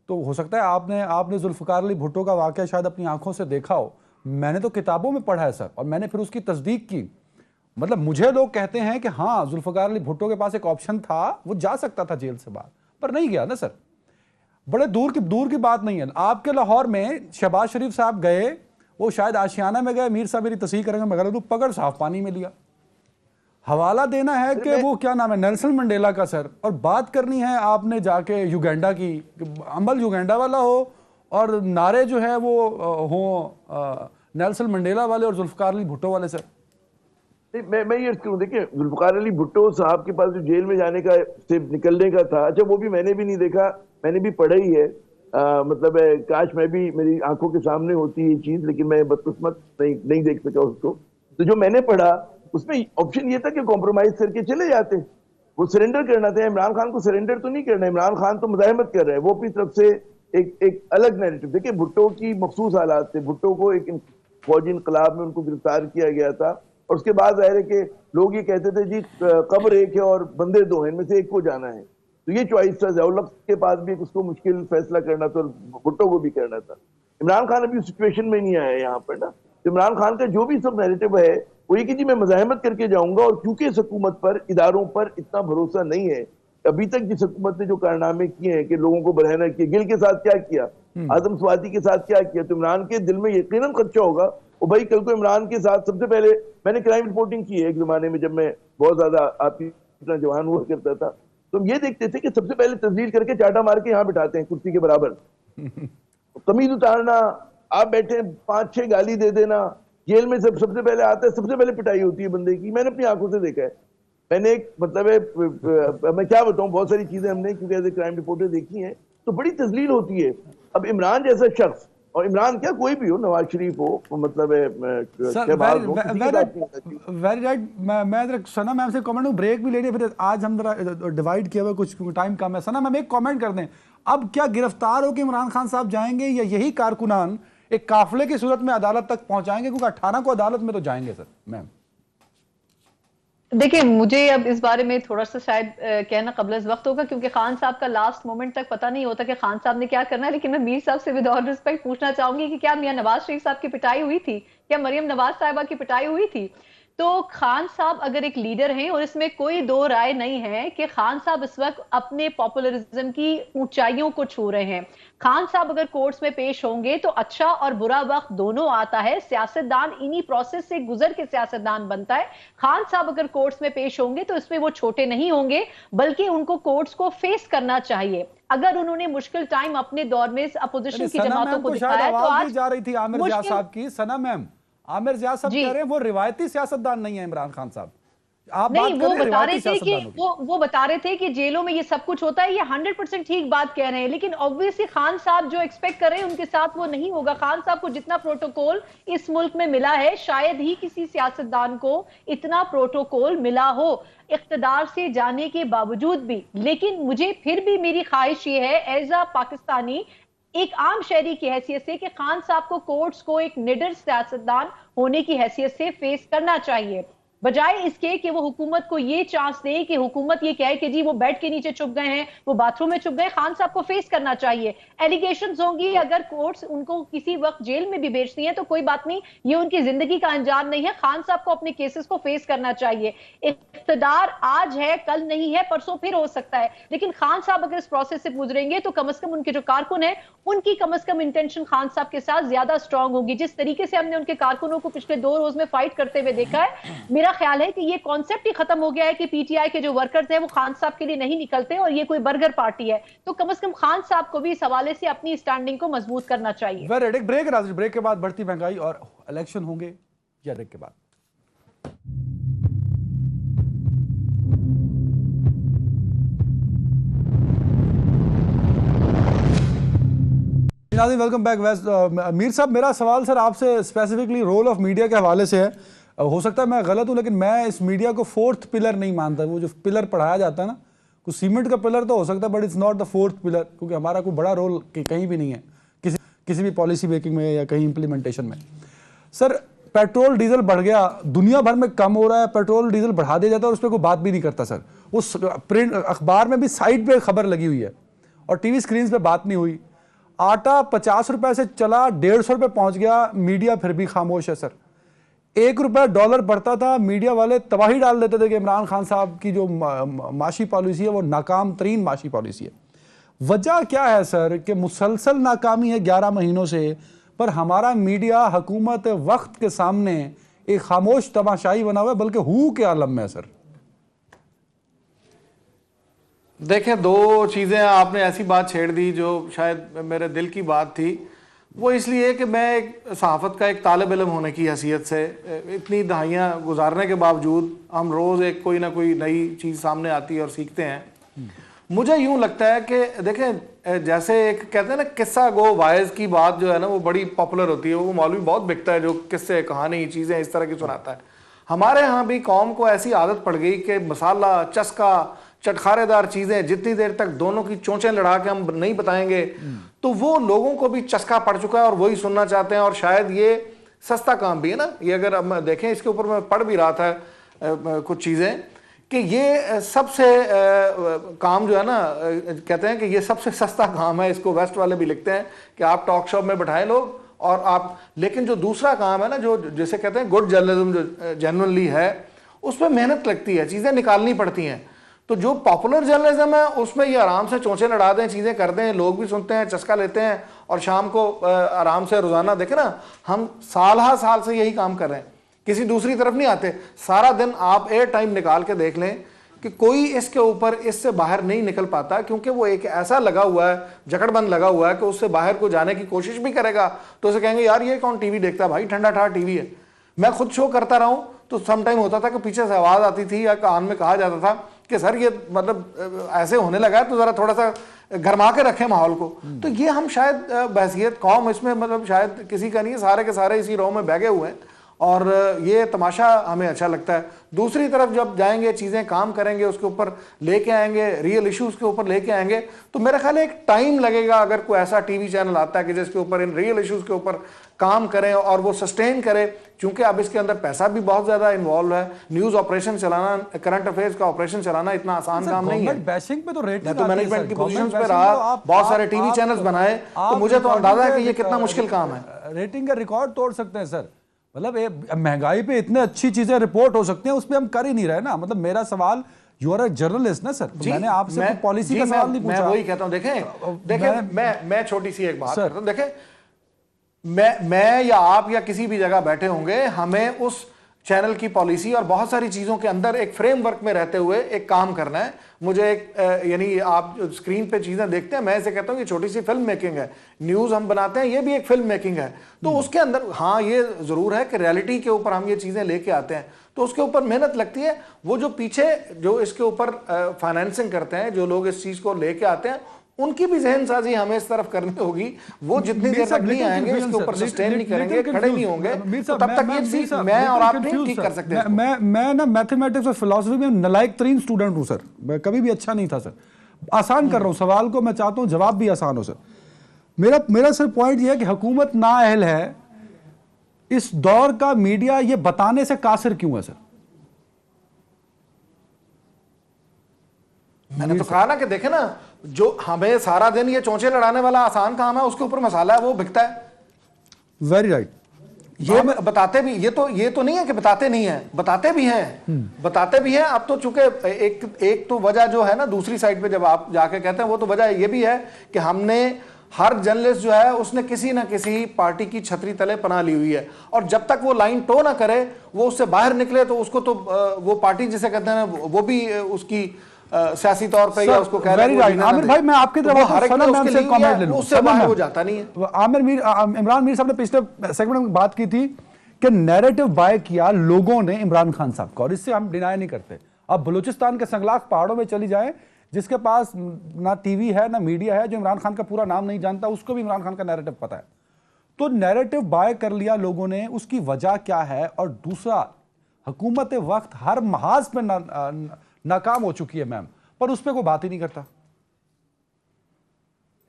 तो हो सकता है आपने जुल्फ़िकार अली भुट्टो का वाक़या शायद अपनी आंखों से देखा हो। मैंने तो किताबों में पढ़ा है सर, और मैंने फिर उसकी तस्दीक की। मतलब मुझे लोग कहते हैं कि हाँ, जुल्फ़िकार अली भुट्टो के पास एक ऑप्शन था, वो जा सकता था जेल से बाहर, पर नहीं गया ना सर। बड़े दूर की बात नहीं है। आपके लाहौर में शहबाज शरीफ साहब गए, वो शायद आशियाना में गए, मीर साहब मेरी तस्दीक करेंगे, मैं गलत हूं, पकड़ साफ पानी में लिया। हवाला देना है कि वो क्या नाम है, नेल्सन मंडेला का सर, और बात करनी है आपने जाके युगांडा की, अमल युगांडा वाला हो और नारे जो है वो हो नेल्सन मंडेला वाले और जुल्फ़िकार अली भुट्टो वाले सर। मैं ये क्यों, देखिए जुल्फ़िकार अली भुट्टो साहब के पास जो जेल में जाने का, से निकलने का था, अच्छा वो भी मैंने भी नहीं देखा, मैंने भी पढ़ा ही है। मतलब काश मैं भी, मेरी आंखों के सामने होती ये चीज, लेकिन मैं बदकिस्मत नहीं देख सका उसको। तो जो मैंने पढ़ा उसमें ऑप्शन ये था कि कॉम्प्रोमाइज करके चले जाते, वो सरेंडर करना था। इमरान खान को सरेंडर तो नहीं करना, इमरान खान तो मुज़ाहमत कर रहा है, वो अपनी तरफ से एक अलग नैरेटिव। देखिए भुट्टो की मखसूस हालात थे, भुट्टो को एक फौजी इनकलाब में उनको गिरफ्तार किया गया था, और उसके बाद जाहिर है कि लोग ये कहते थे जी कब्र एक है और बंदे दो हैं, इनमें से एक को जाना है। तो ये चॉइस था, ज़ियाउल हक के पास भी उसको मुश्किल फैसला करना था और भुट्टो को भी करना था। इमरान खान अभी सिचुएशन में नहीं आया यहाँ पर ना। तो इमरान खान का जो भी सब नैरेटिव है वो ये कि जी मैं मज़ाहमत करके जाऊंगा, और क्योंकि इस हुकूमत पर, इदारों पर इतना भरोसा नहीं है अभी तक, जिस हुकूमत ने जो कारनामे किए हैं कि लोगों को बरहना किया, गिल के साथ क्या किया, आदम स्वाति के साथ क्या किया, तो इमरान के दिल में यकीनन खदशा होगा। और भाई कल को इमरान के साथ, सबसे पहले मैंने क्राइम रिपोर्टिंग की है एक जमाने में, जब मैं बहुत ज्यादा आपकी इतना जवान हुआ करता था, तो हम ये देखते थे कि सबसे पहले तस्लील करके चाटा मार के यहाँ बिठाते हैं कुर्सी के बराबर, कमीज उतारना, आप बैठे 5-6 गाली दे देना, जेल में सबसे पहले आता है, सबसे पहले पिटाई होती है बंदे की। मैंने अपनी आंखों से देखा है। मैंने एक मतलब है, मैं क्या बताऊं, बहुत सारी चीजें हमने क्योंकि एज ए क्राइम रिपोर्टर देखी हैं, तो बड़ी तस्लील होती है। अब इमरान जैसा शख्स, और इमरान क्या कोई भी हो, नवाज शरीफ हो, मतलब वेरी राइट। मैं जरा सना मैम से कमेंट हूँ, ब्रेक भी ले लिया, फिर आज हम जरा डिवाइड किया हुआ, कुछ टाइम कम है। सना मैम एक कमेंट कर दें, अब क्या गिरफ्तार होकर इमरान खान साहब जाएंगे या यही कारकुनान एक काफिले की सूरत में अदालत तक पहुंचाएंगे, क्योंकि 18 को अदालत में तो जाएंगे सर? मैम देखिए, मुझे अब इस बारे में थोड़ा सा शायद कहना कबल अज़ वक्त होगा, क्योंकि खान साहब का लास्ट मोमेंट तक पता नहीं होता कि खान साहब ने क्या करना है। लेकिन मैं मीर साहब से विद ऑल रिस्पेक्ट पूछना चाहूंगी कि क्या मियां नवाज शरीफ साहब की पिटाई हुई थी, क्या मरियम नवाज साहिबा की पिटाई हुई थी? तो खान साहब अगर एक लीडर हैं, और इसमें कोई दो राय नहीं है कि खान साहब इस वक्त अपने पॉपुलरिज्म की ऊंचाइयों को छू रहे हैं। खान साहब अगर कोर्ट्स में पेश होंगे तो अच्छा और बुरा वक्त दोनों आता है। सियासतदान इन्हीं प्रोसेस से गुजर के सियासतदान बनता है। खान साहब अगर कोर्ट्स में पेश होंगे तो इसमें वो छोटे नहीं होंगे, बल्कि उनको कोर्ट्स को फेस करना चाहिए। अगर उन्होंने मुश्किल टाइम अपने दौर में अपोजिशन की जमातों को दिखाया तो आज जा रही थी आमिर जिया साहब की। सना मैम, आमिर जिया साहब कह रहे हैं वो रिवायती सियासतदान नहीं है इमरान खान साहब। आप नहीं, वो बता रहे थे कि वो बता रहे थे कि जेलों में ये सब कुछ होता है। ये 100% ठीक बात कह रहे हैं, लेकिन ऑब्वियसली खान साहब जो एक्सपेक्ट कर रहे हैं उनके साथ वो नहीं होगा। खान साहब को जितना प्रोटोकॉल इस मुल्क में मिला है, शायद ही किसी सियासतदान को इतना प्रोटोकॉल मिला हो इख्तिदार से जाने के बावजूद भी। लेकिन मुझे फिर भी मेरी ख्वाहिश ये है एज अ पाकिस्तानी, एक आम शहरी की हैसियत से, कि खान साहब को कोर्ट्स को एक निडर सियासतदान होने की हैसियत से फेस करना चाहिए, बजाय इसके कि वो हुकूमत को ये चांस दे कि हुकूमत ये कहे कि जी वो बेड के नीचे छुप गए हैं, वो बाथरूम में छुप गए। खान साहब को फेस करना चाहिए। एलिगेशंस होंगी, अगर कोर्ट्स उनको किसी वक्त जेल में भी भेजती हैं तो कोई बात नहीं, ये उनकी जिंदगी का अंजाम नहीं है। खान साहब को अपने केसेस को फेस करना चाहिए। इख्तिदार आज है, कल नहीं है, परसों फिर हो सकता है, लेकिन खान साहब अगर इस प्रोसेस से गुजरेंगे तो कम से कम उनके जो कारकुन है उनकी कम से कम इंटेंशन खान साहब के साथ ज्यादा स्ट्रांग होगी। जिस तरीके से हमने उनके कारकुनों को पिछले 2 रोज में फाइट करते हुए देखा है, मेरा ख्याल है कि ये कॉन्सेप्ट ही खत्म हो गया है कि पीटीआई के जो वर्कर्स हैं वो खान साहब के लिए नहीं निकलते और ये कोई बर्गर पार्टी है। तो कम से कम खान साहब को भी इस हवाले से अपनी स्टैंडिंग को मजबूत करना चाहिए। ब्रेक राजेश, ब्रेक के बाद बढ़ती महंगाई और इलेक्शन होंगे या ब्रेक के बाद? Welcome back. मीर साहब, मेरा सवाल सर आपसे स्पेसिफिकली रोल ऑफ मीडिया के हवाले से है। हो सकता है मैं गलत हूं, लेकिन मैं इस मीडिया को 4th पिलर नहीं मानता। वो जो पिलर पढ़ाया जाता है ना, कुछ सीमेंट का पिलर तो हो सकता है, but it's not the 4th pillar, क्योंकि हमारा कोई बड़ा रोल कहीं भी नहीं है किसी भी पॉलिसी मेकिंग में या कहीं इंप्लीमेंटेशन में। सर, पेट्रोल डीजल बढ़ गया, दुनिया भर में कम हो रहा है, पेट्रोल डीजल बढ़ा दिया जाता है और उस पर कोई बात भी नहीं करता सर। उस प्रिंट अखबार में भी साइड पे खबर लगी हुई है और टीवी स्क्रीन पे बात नहीं हुई। आटा 50 रुपए से चला 150 रुपए पहुंच गया, मीडिया फिर भी खामोश है सर। 1 रुपया डॉलर बढ़ता था, मीडिया वाले तबाही डाल देते थे कि इमरान खान साहब की जो माशी पॉलिसी है वो नाकाम तरीन माशी पॉलिसी है। वजह क्या है सर कि मुसलसल नाकामी है 11 महीनों से, पर हमारा मीडिया हुकूमत वक्त के सामने एक खामोश तमाशाई बना हुआ है, बल्कि हू के आलम में है सर। देखें, 2 चीज़ें आपने ऐसी बात छेड़ दी जो शायद मेरे दिल की बात थी। वो इसलिए कि मैं एक सहाफ़त का एक तालिब इल्म होने की हैसियत से इतनी दहाइयाँ गुजारने के बावजूद हम रोज़ एक कोई ना कोई नई चीज़ सामने आती है और सीखते हैं। मुझे यूँ लगता है कि देखें, जैसे एक कहते हैं ना किस्सा गो वाइज की बात जो है ना वो बड़ी पॉपुलर होती है, वो मौलवी बहुत बिकता है जो किस्से कहानी चीज़ें इस तरह की सुनाता है। हमारे यहाँ भी कौम को ऐसी आदत पड़ गई कि मसाला, चस्का, चटखारेदार चीज़ें जितनी देर तक दोनों की चोंचें लड़ा के हम नहीं बताएंगे तो वो लोगों को भी चस्का पड़ चुका है और वही सुनना चाहते हैं। और शायद ये सस्ता काम भी है ना, ये अगर हम देखें, इसके ऊपर मैं पढ़ भी रहा था कुछ चीज़ें कि ये सबसे काम जो है ना, कहते हैं कि ये सबसे सस्ता काम है। इसको वेस्ट वाले भी लिखते हैं कि आप टॉक शो में बैठाए लोग और आप, लेकिन जो दूसरा काम है ना, जो जैसे कहते हैं गुड जर्नलिज्म जो जेन्युइनली है, उस पर मेहनत लगती है, चीज़ें निकालनी पड़ती हैं। तो जो पॉपुलर जर्नलिज्म है उसमें ये आराम से चोंचे लड़ा दें, चीज़ें कर दें, लोग भी सुनते हैं, चस्का लेते हैं और शाम को आराम से रोज़ाना देखें ना, हम साल से यही काम कर रहे हैं, किसी दूसरी तरफ नहीं आते। सारा दिन आप एयर टाइम निकाल के देख लें कि कोई इसके ऊपर इससे बाहर नहीं निकल पाता, क्योंकि वो एक ऐसा लगा हुआ है, जकड़बंद लगा हुआ है कि उससे बाहर को जाने की कोशिश भी करेगा तो उसे कहेंगे यार ये कौन टीवी देखता है भाई, ठंडा ठंडा टीवी है। मैं खुद शो करता रहा हूं तो सम टाइम होता था कि पीछे से आवाज आती थी या कान में कहा जाता था कि सर ये मतलब ऐसे होने लगा है तो जरा थोड़ा सा गरमा के रखें माहौल को। तो ये हम शायद बहसियत कौम इसमें मतलब शायद किसी का नहीं है, सारे के सारे इसी रो में बैगे हुए हैं और ये तमाशा हमें अच्छा लगता है। दूसरी तरफ जब जाएंगे, चीज़ें काम करेंगे, उसके ऊपर लेके आएंगे, रियल इश्यूज़ के ऊपर लेके आएंगे, तो मेरा ख्याल है एक टाइम लगेगा अगर कोई ऐसा टीवी चैनल आता है कि जिसके ऊपर इन रियल इश्यूज़ के ऊपर काम करें और वो सस्टेन करे, क्योंकि अब इसके अंदर पैसा भी बहुत ज़्यादा इन्वॉल्व है। न्यूज़ ऑपरेशन चलाना, करंट अफेयर्स का ऑपरेशन चलाना इतना आसान काम नहीं है। बैशिंग पे तो रेटिंग तो मैनेजमेंट की पोजीशन पे रहा, बहुत सारे टीवी चैनल्स बनाए, तो मुझे तो अंदाजा है कि ये कितना मुश्किल काम है। रेटिंग का रिकॉर्ड तोड़ सकते हैं सर, मतलब महंगाई पे इतने अच्छी चीजें रिपोर्ट हो सकती हैं, उस पर हम कर ही नहीं रहे ना। मतलब मेरा सवाल, यू आर अ जर्नलिस्ट ना सर, मैंने आपसे पॉलिसी का सवाल नहीं पूछा। मैं वही कहता हूं, देखें मैं छोटी सी एक बात करता हूं, देखें मैं या आप या किसी भी जगह बैठे होंगे, हमें उस चैनल की पॉलिसी और बहुत सारी चीजों के अंदर एक फ्रेमवर्क में रहते हुए एक काम करना है। मुझे एक यानी आप स्क्रीन पे चीजें देखते हैं, मैं इसे कहता हूं ये छोटी सी फिल्म मेकिंग है। न्यूज हम बनाते हैं, ये भी एक फिल्म मेकिंग है। तो उसके अंदर हाँ ये जरूर है कि रियलिटी के ऊपर हम ये चीजें लेके आते हैं, तो उसके ऊपर मेहनत लगती है। वो जो पीछे जो इसके ऊपर फाइनेंसिंग करते हैं, जो लोग इस चीज को लेके आते हैं, उनकी भी जहन साजी हमें इस तरफ करनी होगी। वो जितनी देर तक नहीं आएंगे, इसके ऊपर सस्टेन नहीं करेंगे, खड़े नहीं होंगे, तो तब तक ये चीज मैं और आप नहीं ठीक कर सकते। मैं ना मैथमेटिक्स और फिलॉसफी में नालायक तरीन स्टूडेंट हूं सर, मैं कभी भी अच्छा नहीं था सर। आसान कर रहा हूं सवाल को, मैं चाहता हूं जवाब भी आसान हो सर। मेरा सर पॉइंट ये है कि हुकूमत नाअहल है, इस दौर का मीडिया ये बताने से कासिर क्यों है सर? मैंने तो कहा ना कि देखे ना, जो हमें सारा दिन ये चोंचे लड़ाने वाला आसान काम है, उसके ऊपर मसाला है, वो बिकता है। Very right. ये बताते भी, ये तो नहीं है कि बताते नहीं है, बताते भी हैं। अब तो चूंकि एक तो वजह जो है ना दूसरी साइड पे जब आप जाके कहते हैं, वो तो वजह ये भी है कि हमने हर जर्नलिस्ट जो है उसने किसी ना किसी पार्टी की छतरी तले पनाह ली हुई है, और जब तक वो लाइन टो ना करे, वो उससे बाहर निकले, तो उसको तो वो पार्टी जिसे कहते हैं वो भी उसकी सियासी तौर पे या उसको कह रहे हैं। आमिर भाई मैं आपकी तरफ कमेंट ले लूं, उससे बाहर वो जाता नहीं है। इमरान मीर साहब ने पिछले सेगमेंट में बात की थी कि नैरेटिव बाय किया लोगों ने इमरान खान साहब का, और इससे हम डिनाई नहीं करते। अब बलूचिस्तान के संगलाख पहाड़ों में चली जाए, जिसके पास ना टीवी है ना मीडिया है, जो इमरान खान का पूरा नाम नहीं जानता, उसको भी इमरान खान का नैरेटिव पता है। तो नैरेटिव बाय कर लिया लोगों ने, उसकी वजह क्या है? और दूसरा, हुकूमत वक्त हर महाज पे नाकाम हो चुकी है मैम, पर उस पर कोई बात ही नहीं करता।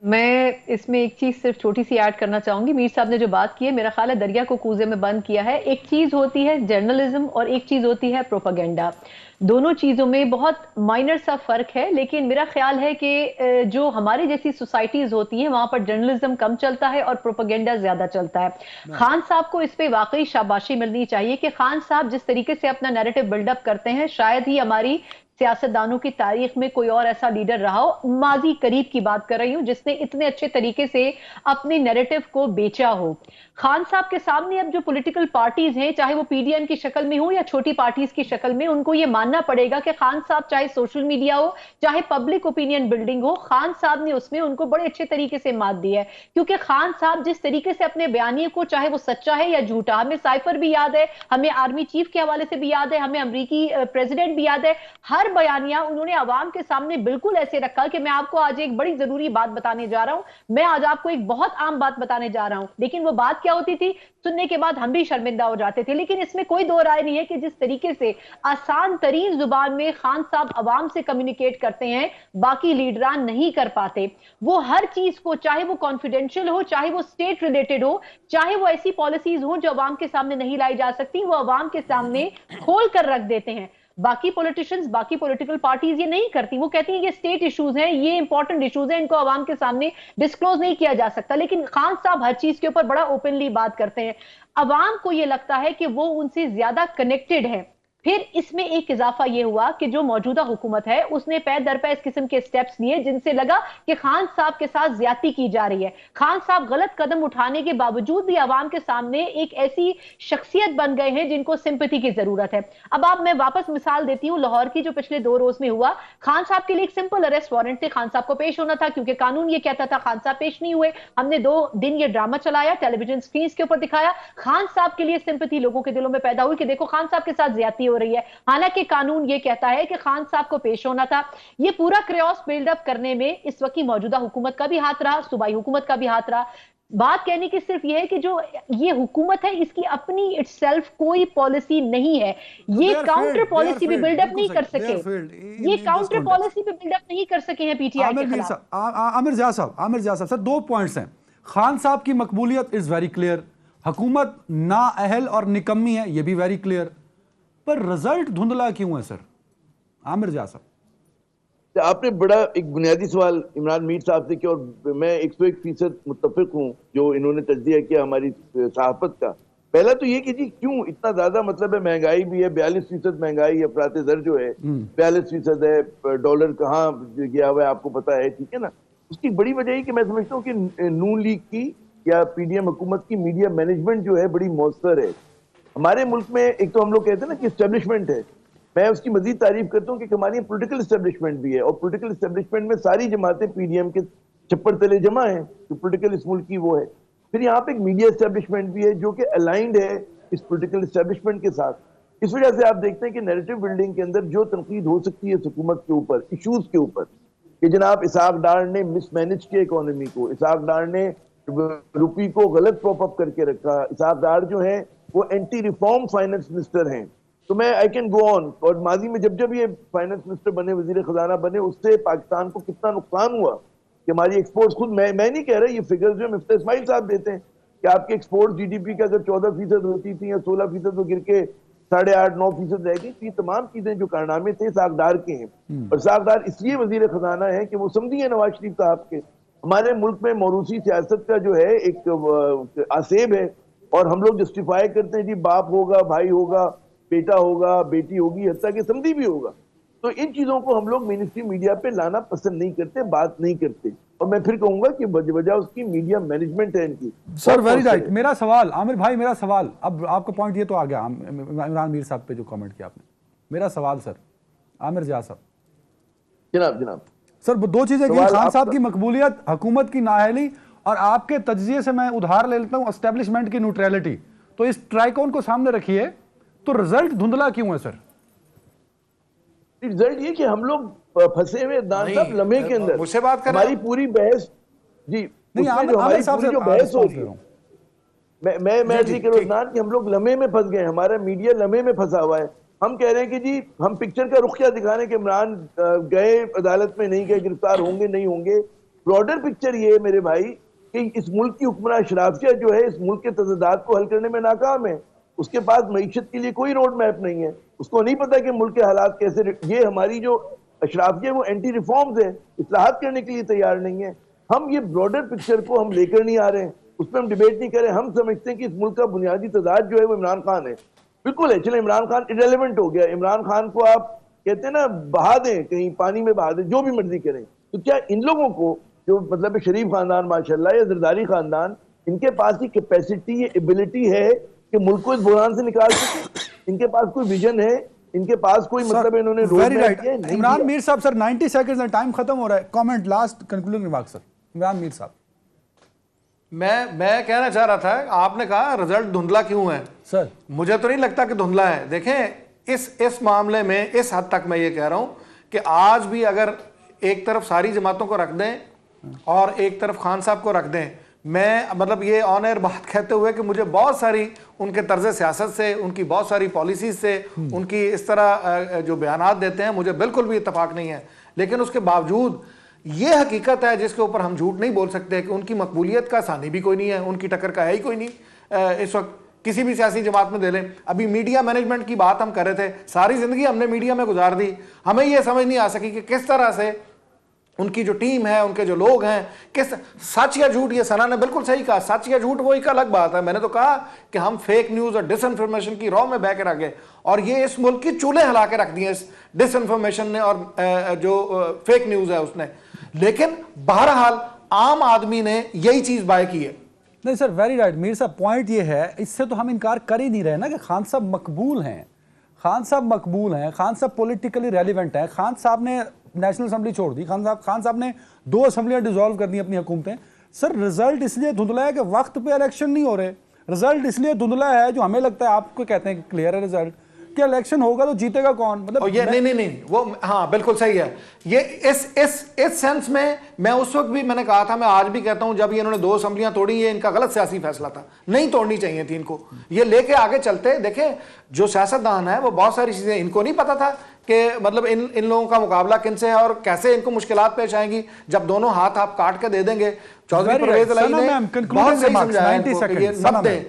मैं इसमें एक चीज सिर्फ छोटी सी ऐड करना चाहूंगी। मीर साहब ने जो बात की है, मेरा ख्याल है दरिया को कूजे में बंद किया है। एक चीज होती है जर्नलिज्म और एक चीज होती है प्रोपेगेंडा। दोनों चीजों में बहुत माइनर सा फर्क है, लेकिन मेरा ख्याल है कि जो हमारी जैसी सोसाइटीज होती हैं वहां पर जर्नलिज्म कम चलता है और प्रोपेगेंडा ज्यादा चलता है। खान साहब को इस पे वाकई शाबाशी मिलनी चाहिए कि खान साहब जिस तरीके से अपना नैरेटिव बिल्डअप करते हैं, शायद ही हमारी सियासतदानों की तारीख में कोई और ऐसा लीडर रहा हो, माजी करीब की बात कर रही हूं, जिसने इतने अच्छे तरीके से अपने नैरेटिव को बेचा हो। खान साहब के सामने अब जो पॉलिटिकल पार्टीज हैं, चाहे वो पीडीएम की शक्ल में हो या छोटी पार्टीज की शक्ल में, उनको ये मानना पड़ेगा कि खान साहब चाहे सोशल मीडिया हो चाहे पब्लिक ओपिनियन बिल्डिंग हो, खान साहब ने उसमें उनको बड़े अच्छे तरीके से मात दी है। क्योंकि खान साहब जिस तरीके से अपने बयानिए को, चाहे वो सच्चा है या झूठा, हमें साइफर भी याद है, हमें आर्मी चीफ के हवाले से भी याद है, हमें अमरीकी प्रेसिडेंट भी याद है, हर बयानिया उन्होंने आवाम के सामने बिल्कुल ऐसे रखा कि मैं आपको आज एक बड़ी जरूरी बात बताने जा रहा हूं, मैं आज आपको एक बहुत आम बात बताने जा रहा हूं। लेकिन वो बात क्या होती थी, सुनने के बाद हम भी शर्मिंदा हो जाते थे। लेकिन इसमें कोई दो राय नहीं है कि जिस तरीके से आसान तरीन जुबान में खान साहब आवाम से कम्युनिकेट करते हैं, बाकी लीडरान नहीं कर पाते। वो हर चीज को, चाहे वो कॉन्फिडेंशियल हो, चाहे वो स्टेट रिलेटेड हो, चाहे वो ऐसी पॉलिसीज हो जो आवाम के सामने नहीं लाई जा सकती, वो आवाम के सामने खोल कर रख देते हैं। बाकी पॉलिटिशियंस, बाकी पॉलिटिकल पार्टीज ये नहीं करती। वो कहती हैं ये स्टेट इश्यूज हैं, ये इंपॉर्टेंट इश्यूज हैं, इनको आवाम के सामने डिस्क्लोज नहीं किया जा सकता। लेकिन खान साहब हर चीज के ऊपर बड़ा ओपनली बात करते हैं। आवाम को ये लगता है कि वो उनसे ज्यादा कनेक्टेड है, फिर इसमें एक इजाफा यह हुआ कि जो मौजूदा हुकूमत है उसने पैर दर पैर इस किस्म के स्टेप्स लिए जिनसे लगा कि खान साहब के साथ ज्यादती की जा रही है। खान साहब गलत कदम उठाने के बावजूद भी आवाम के सामने एक ऐसी शख्सियत बन गए हैं जिनको सिंपैथी की जरूरत है। अब आप मैं वापस मिसाल देती हूं लाहौर की जो पिछले 2 रोज में हुआ। खान साहब के लिए एक सिंपल अरेस्ट वारंट थे, खान साहब को पेश होना था क्योंकि कानून ये कहता था, खान साहब पेश नहीं हुए। हमने 2 दिन ये ड्रामा चलाया, टेलीविजन स्क्रीन के ऊपर दिखाया। खान साहब के लिए सिंपैथी लोगों के दिलों में पैदा हुई कि देखो खान साहब के साथ ज्यादती हो रही है, हालांकि कानून ये कहता है कि खान साहब को पेश होना था। ये पूरा क्रियोस बिल्डअप करने में इस वक्त की मौजूदा हुकूमत का भी हाथ रहा, सूबाई हुकूमत का भी हाथ रहा। बात कहने की सिर्फ यह है कि जो ये हुकूमत है इसकी अपनी इटसेल्फ कोई पॉलिसी नहीं है। ये काउंटर पॉलिसी भी बिल्डअप नहीं कर सके, ये काउंटर पॉलिसी भी बिल्डअप नहीं कर सके हैं पीटीआई के खिलाफ। आमिर जिया साहब सर 2 पॉइंट्स हैं। खान साहब की मकबूलियत इज वेरी क्लियर, हुकूमत नाअहल और निकम्मी है, ये भी वेरी क्लियर, पर रिजल्ट धुंधला क्यों है सर? आमिर जिया साहब, आपने बड़ा एक बुनियादी सवाल इमरान मीर साहब से किया और मैं 101% मुत्तफिक हूँ जो इन्होंने तज्जिया किया हमारी सहाफत का। पहला तो ये कि जी क्यों इतना ज्यादा, मतलब है महंगाई भी है, 42% महंगाई, अफरात ज़र जो है 42% है, डॉलर कहाँ गया हुआ है आपको पता है, ठीक है ना। उसकी बड़ी वजह है कि मैं समझता हूँ कि नून लीग की या पीडीएम हुकूमत की मीडिया मैनेजमेंट जो है बड़ी मौसर है हमारे मुल्क में। एक तो हम लोग कहते हैं ना कि एस्टेब्लिशमेंट है, मैं उसकी मजीद तारीफ करता हूँ कि हमारी पॉलिटिकल एस्टेब्लिशमेंट भी है और पॉलिटिकल एस्टेब्लिशमेंट में सारी जमातें पीडीएम के छप्पर तले जमा है, जो पॉलिटिकल इस मुल्क की वो है। फिर यहाँ पे एक मीडिया एस्टेब्लिशमेंट भी है जो कि अलाइंड है इस पॉलिटिकल एस्टेब्लिशमेंट के साथ। इस वजह से आप देखते हैं कि नैरेटिव बिल्डिंग के अंदर जो तनकीद हो सकती है हुकूमत के ऊपर, इशूज के ऊपर, कि जनाब इसहाक डार ने मिसमैनेज किया इकोनॉमी को, इसहाक डार ने रुपी को गलत प्रॉप अप करके रखा, इसहाक डार जो है वो एंटी रिफॉर्म फाइनेंस मिनिस्टर हैं। तो मैं आई कैन गो ऑन। और माजी में जब जब ये फाइनेंस मिनिस्टर बने, वजीर खजाना बने, उससे पाकिस्तान को कितना नुकसान हुआ कि हमारी एक्सपोर्ट्स, खुद मैं नहीं कह रहा, ये फिगर्स जो मिफ्ता इस्माइल साहब देते हैं कि आपके एक्सपोर्ट जीडीपी का अगर 14% होती थी या 16% तो गिर के 8.5-9% रह गई। ये तमाम चीजें जो कारनामे थे सागदार के हैं और सागदार इसलिए वजीर खजाना है कि वो समझी है नवाज शरीफ साहब के। हमारे मुल्क में मौरूसी सियासत का जो है एक आसेब है और हम लोग जस्टिफाई करते हैं जी बाप होगा, भाई होगा, बेटा होगा, बेटी होगी, हत्ता कि समझी भी होगा। तो इन चीजों को हम लोग मिनिस्ट्री मीडिया पे लाना पसंद नहीं करते, बात नहीं करते। और मैं फिर कहूंगा कि वजह उसकी मीडिया मैनेजमेंट है इनकी। Sir very right. मेरा सवाल आमिर भाई, मेरा सवाल, अब आपका पॉइंट ये तो आ गया इमरान मीर साहब पे जो कमेंट किया आपने। मेरा सवाल सर आमिर जिया साहब, जनाब सर 2 चीजें की, खान साहब की मकबूलियत, हुकूमत की नाअहली, और आपके तज्जिए से मैं उधार ले लेता हूं एस्टेब्लिशमेंट की न्यूट्रलिटी। तो इस ट्राइकॉन को सामने रखिए, तो रिजल्ट धुंधला क्यों है सर? रिजल्ट ये कि हम लोग फंसे हुए दान साहब लम्हे के अंदर। मुझसे बात कर, हमारी पूरी बहस जी नहीं, आमिर साहब से जो बहस होगी, मैं अर्जी करो उस्मान कि हम लोग लम्हे में फंस गए, हमारा मीडिया लम्हे में फंसा हुआ है। हम कह रहे हैं कि जी हम पिक्चर का रुख क्या दिखा रहे हैं कि इमरान गए अदालत में, नहीं गए, गिरफ्तार होंगे नहीं होंगे। ब्रॉडर पिक्चर ये है मेरे भाई कि इस मुल्क की हुक्मरान अशराफिया जो है इस मुल्क के तज़ादात को हल करने में नाकाम है। उसके पास मईशत के लिए कोई रोड मैप नहीं है, उसको नहीं पता कि मुल्क के हालात कैसे। ये हमारी जो अशराफिया वो एंटी रिफॉर्म्स है, इस्लाहात करने के लिए तैयार नहीं है। हम ये ब्रॉडर पिक्चर को हम लेकर नहीं आ रहे हैं, उस पर हम डिबेट नहीं कर रहे। हम समझते हैं कि इस मुल्क का बुनियादी तजाद जो है वो इमरान खान है। बिल्कुल है, चले इमरान खान इरेलेवेंट हो गया, इमरान खान को आप कहते हैं ना बहा दें, कहीं पानी में बहा दें, जो भी मर्जी करें। तो क्या इन लोगों को जो मतलब शरीफ खानदान माशाल्लाह या जरदारी खानदान, इनके पास ये कैपेसिटी, ये एबिलिटी है कि मुल्क को इस बुरान से निकाल सके? इनके पास कोई विजन है? इनके पास कोई मतलब इन्होंने रोड मैप किया? इमरान मीर साहब सर 90 सेकंड्स में टाइम खत्म हो रहा है। Comment, last concluding remark sir Imran Mir साहब। मैं कहना चाह रहा था, आपने कहा रिजल्ट धुंधला क्यों है सर, मुझे तो नहीं लगता कि धुंधला है। देखें इस मामले में इस हद तक मैं ये कह रहा हूं कि आज भी अगर एक तरफ सारी जमातों को रख दें और एक तरफ खान साहब को रख दें, मैं मतलब ये ऑन एयर बात कहते हुए कि मुझे बहुत सारी उनके तर्ज सियासत से, उनकी बहुत सारी पॉलिसीज से, उनकी इस तरह जो बयानात देते हैं, मुझे बिल्कुल भी इत्तफाक नहीं है। लेकिन उसके बावजूद ये हकीकत है जिसके ऊपर हम झूठ नहीं बोल सकते कि उनकी मकबूलियत का सानी भी कोई नहीं है, उनकी टक्कर का है ही कोई नहीं। इस वक्त किसी भी सियासी जमात में दे लें। अभी मीडिया मैनेजमेंट की बात हम कर रहे थे, सारी जिंदगी हमने मीडिया में गुजार दी, हमें यह समझ नहीं आ सकी कि किस तरह से उनकी जो टीम है, उनके जो लोग हैं, किस सच या झूठ, ये सना ने बिल्कुल सही कहा, सच या झूठ वो एक अलग बात है। मैंने तो कहा कि हम फेक न्यूज़ और डिसइंफॉर्मेशन की रॉ में बह के रख गए और ये इस मुल्क की चूल्हे हिला के रख दिए इस डिसइंफॉर्मेशन ने और जो फेक न्यूज़ है उसने। लेकिन बहरहाल आम आदमी ने यही चीज़ बाय की है। नहीं सर, वेरी राइट मीर साहब, पॉइंट ये है, इससे तो हम इनकार कर ही नहीं रहे ना कि खान साहब मकबूल हैं, खान साहब मकबूल हैं, खान साहब पॉलिटिकली रेलिवेंट हैं। खान साहब ने नेशनल असेंबली छोड़ दी, खान साहब ने 2 असेंबलियां डिसॉल्व कर दी अपनी हुकूमतें। सर रिजल्ट इसलिए धुंधला है कि वक्त पे इलेक्शन नहीं हो रहे, रिजल्ट इसलिए धुंधला है जो हमें लगता है, आपको कहते हैं कि क्लियर है रिजल्ट, कि इलेक्शन होगा तो जीतेगा कौन, मतलब ये नहीं वो हाँ बिल्कुल सही है। ये इस सेंस में मैं उस वक्त भी मैंने कहा था, मैं आज भी कहता हूं, जब ये इन्होंने 2 असेंबलियां तोड़ी, ये इनका गलत सियासी फैसला था, नहीं तोड़नी चाहिए थी इनको, ये लेके आगे चलते। देखें जो सियासतदान है वो बहुत सारी चीजें इनको नहीं पता था कि मतलब इन लोगों का मुकाबला किनसे है और कैसे इनको मुश्किलात पेश आएंगी जब दोनों हाथ आप काट के दे देंगे। चौधरी परवेज इलाही ने बहुत सही समझाया इनको कि ये सब दें।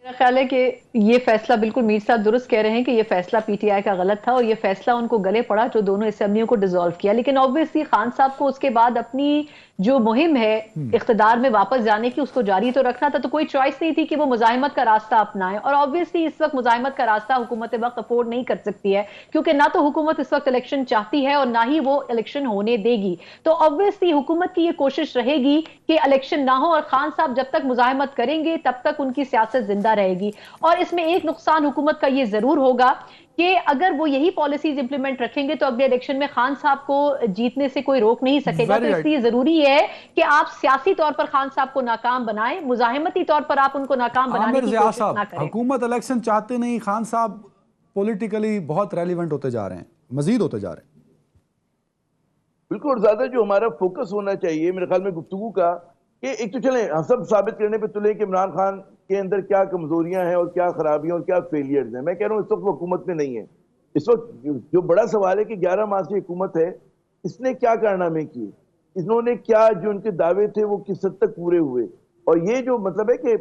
मेरा ख्याल है कि ये फैसला बिल्कुल मीर साहब दुरुस्त कह रहे हैं कि ये फैसला पीटीआई का गलत था और ये फैसला उनको गले पड़ा जो दोनों असेंबलियों को डिसॉल्व किया। लेकिन ऑब्वियसली खान साहब को उसके बाद अपनी जो मुहिम है इख्तिदार में वापस जाने की, उसको जारी तो रखना था, तो कोई चॉइस नहीं थी कि वो मुजाहिमत का रास्ता अपनाएं। और ऑब्वियसली इस वक्त मुजाहिमत का रास्ता हुकूमत वक्त अफोर्ड नहीं कर सकती है, क्योंकि ना तो हुकूमत इस वक्त इलेक्शन चाहती है और ना ही वो इलेक्शन होने देगी। तो ऑब्वियसली हुकूमत की ये कोशिश रहेगी कि इलेक्शन ना हो और खान साहब जब तक मुजाहिमत करेंगे तब तक उनकी सियासत जिंदा रहेगी। और इसमें एक नुकसान हुकूमत का ये जरूर होगा कि अगर वो यही पॉलिसीज इंप्लीमेंट रखेंगे तो अगले इलेक्शन में खान साहब को जीतने से कोई रोक नहीं सकेगा। तो इसलिए जरूरी है कि आप सियासी तौर पर खान साहब को नाकाम बनाएं, मुजाहिमती तौर पर आप उनको नाकाम बनाने की कोशिश ना करें। हुकूमत इलेक्शन चाहते नहीं, खान साहब पॉलिटिकली बहुत रेलिवेंट होते जा रहे हैं, मजीद होते जा रहे हैं। बिल्कुल, ज्यादा जो हमारा फोकस होना चाहिए मेरे ख्याल में गुफ्तगू का, कि एक तो चलें हम सब साबित करने पे तुले कि इमरान खान के अंदर क्या कमजोरियां हैं और क्या खराबियां और क्या फेलियर्स हैं। मैं कह रहा हूँ इस वक्त हुकूमत में नहीं है। इस वक्त जो बड़ा सवाल है कि 11 माह से हुकूमत है, इसने क्या कारनामे किए, इन्होंने क्या, जो उनके दावे थे वो किस हद तक पूरे हुए। और ये जो मतलब है कि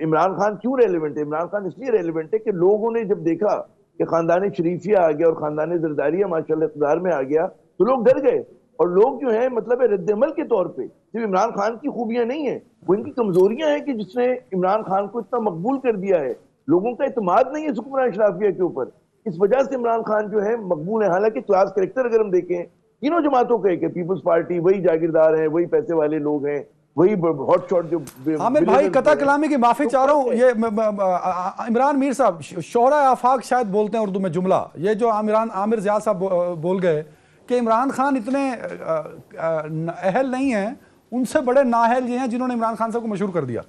इमरान खान क्यों रेलिवेंट है, इमरान खान इसलिए रेलिवेंट है कि लोगों ने जब देखा कि खानदान शरीफिया आ गया और खानदान जरदारिया माशाल्लाह इक़्तिदार में आ गया तो लोग डर गए। और लोग जो है मतलब रद्दमल के तौर पे सिर्फ इमरान खान की खूबियां नहीं है, वो इनकी कमजोरियां हैं कि जिसने इमरान खान को इतना मकबूल कर दिया है। लोगों का इत्मीनान नहीं है हुक्मरान अशराफिया के ऊपर, इस वजह से इमरान खान जो है मकबूल है। हालांकि क्लास करेक्टर अगर हम देखें तीनों जमातों के पीपल्स पार्टी वही जागीरदार हैं, वही पैसे वाले लोग हैं, वही हॉट शॉट जो आमिर भाई कता कलामी की माफी चाह रहा हूँ, ये इमरान मीर साहब शोहरा आफाक शायद बोलते हैं उर्दू में जुमला, ये जो आमिर ज़ियाद साहब बोल गए कि इमरान खान इतने अहल नहीं हैं, उनसे बड़े नाअहल ये हैं जिन्होंने इमरान खान साहब को मशहूर कर दिया।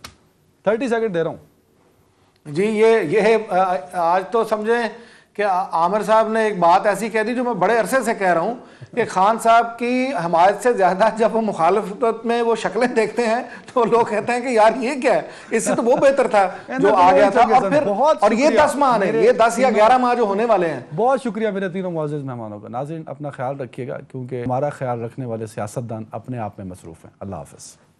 30 सेकंड दे रहा हूँ जी। ये आज तो समझें कि आमिर साहब ने एक बात ऐसी कह दी जो मैं बड़े अरसे से कह रहा हूँ कि खान साहब की हमायत से ज़्यादा जब वो मुखालफत में वो शक्लें देखते हैं तो लोग कहते हैं कि यार ये क्या है, इससे तो वो बेहतर था जो आ गया था। और फिर और ये 10 माह है, ये 10 या 11 माह जो होने वाले हैं। बहुत शुक्रिया मेरे तीनों मुअज़्ज़िज़ मेहमानों का। नाज़रीन अपना ख्याल रखिएगा, क्योंकि हमारा ख्याल रखने वाले सियासतदान अपने आप में मसरूफ़ हैं। अल्लाह हाफ़िज़।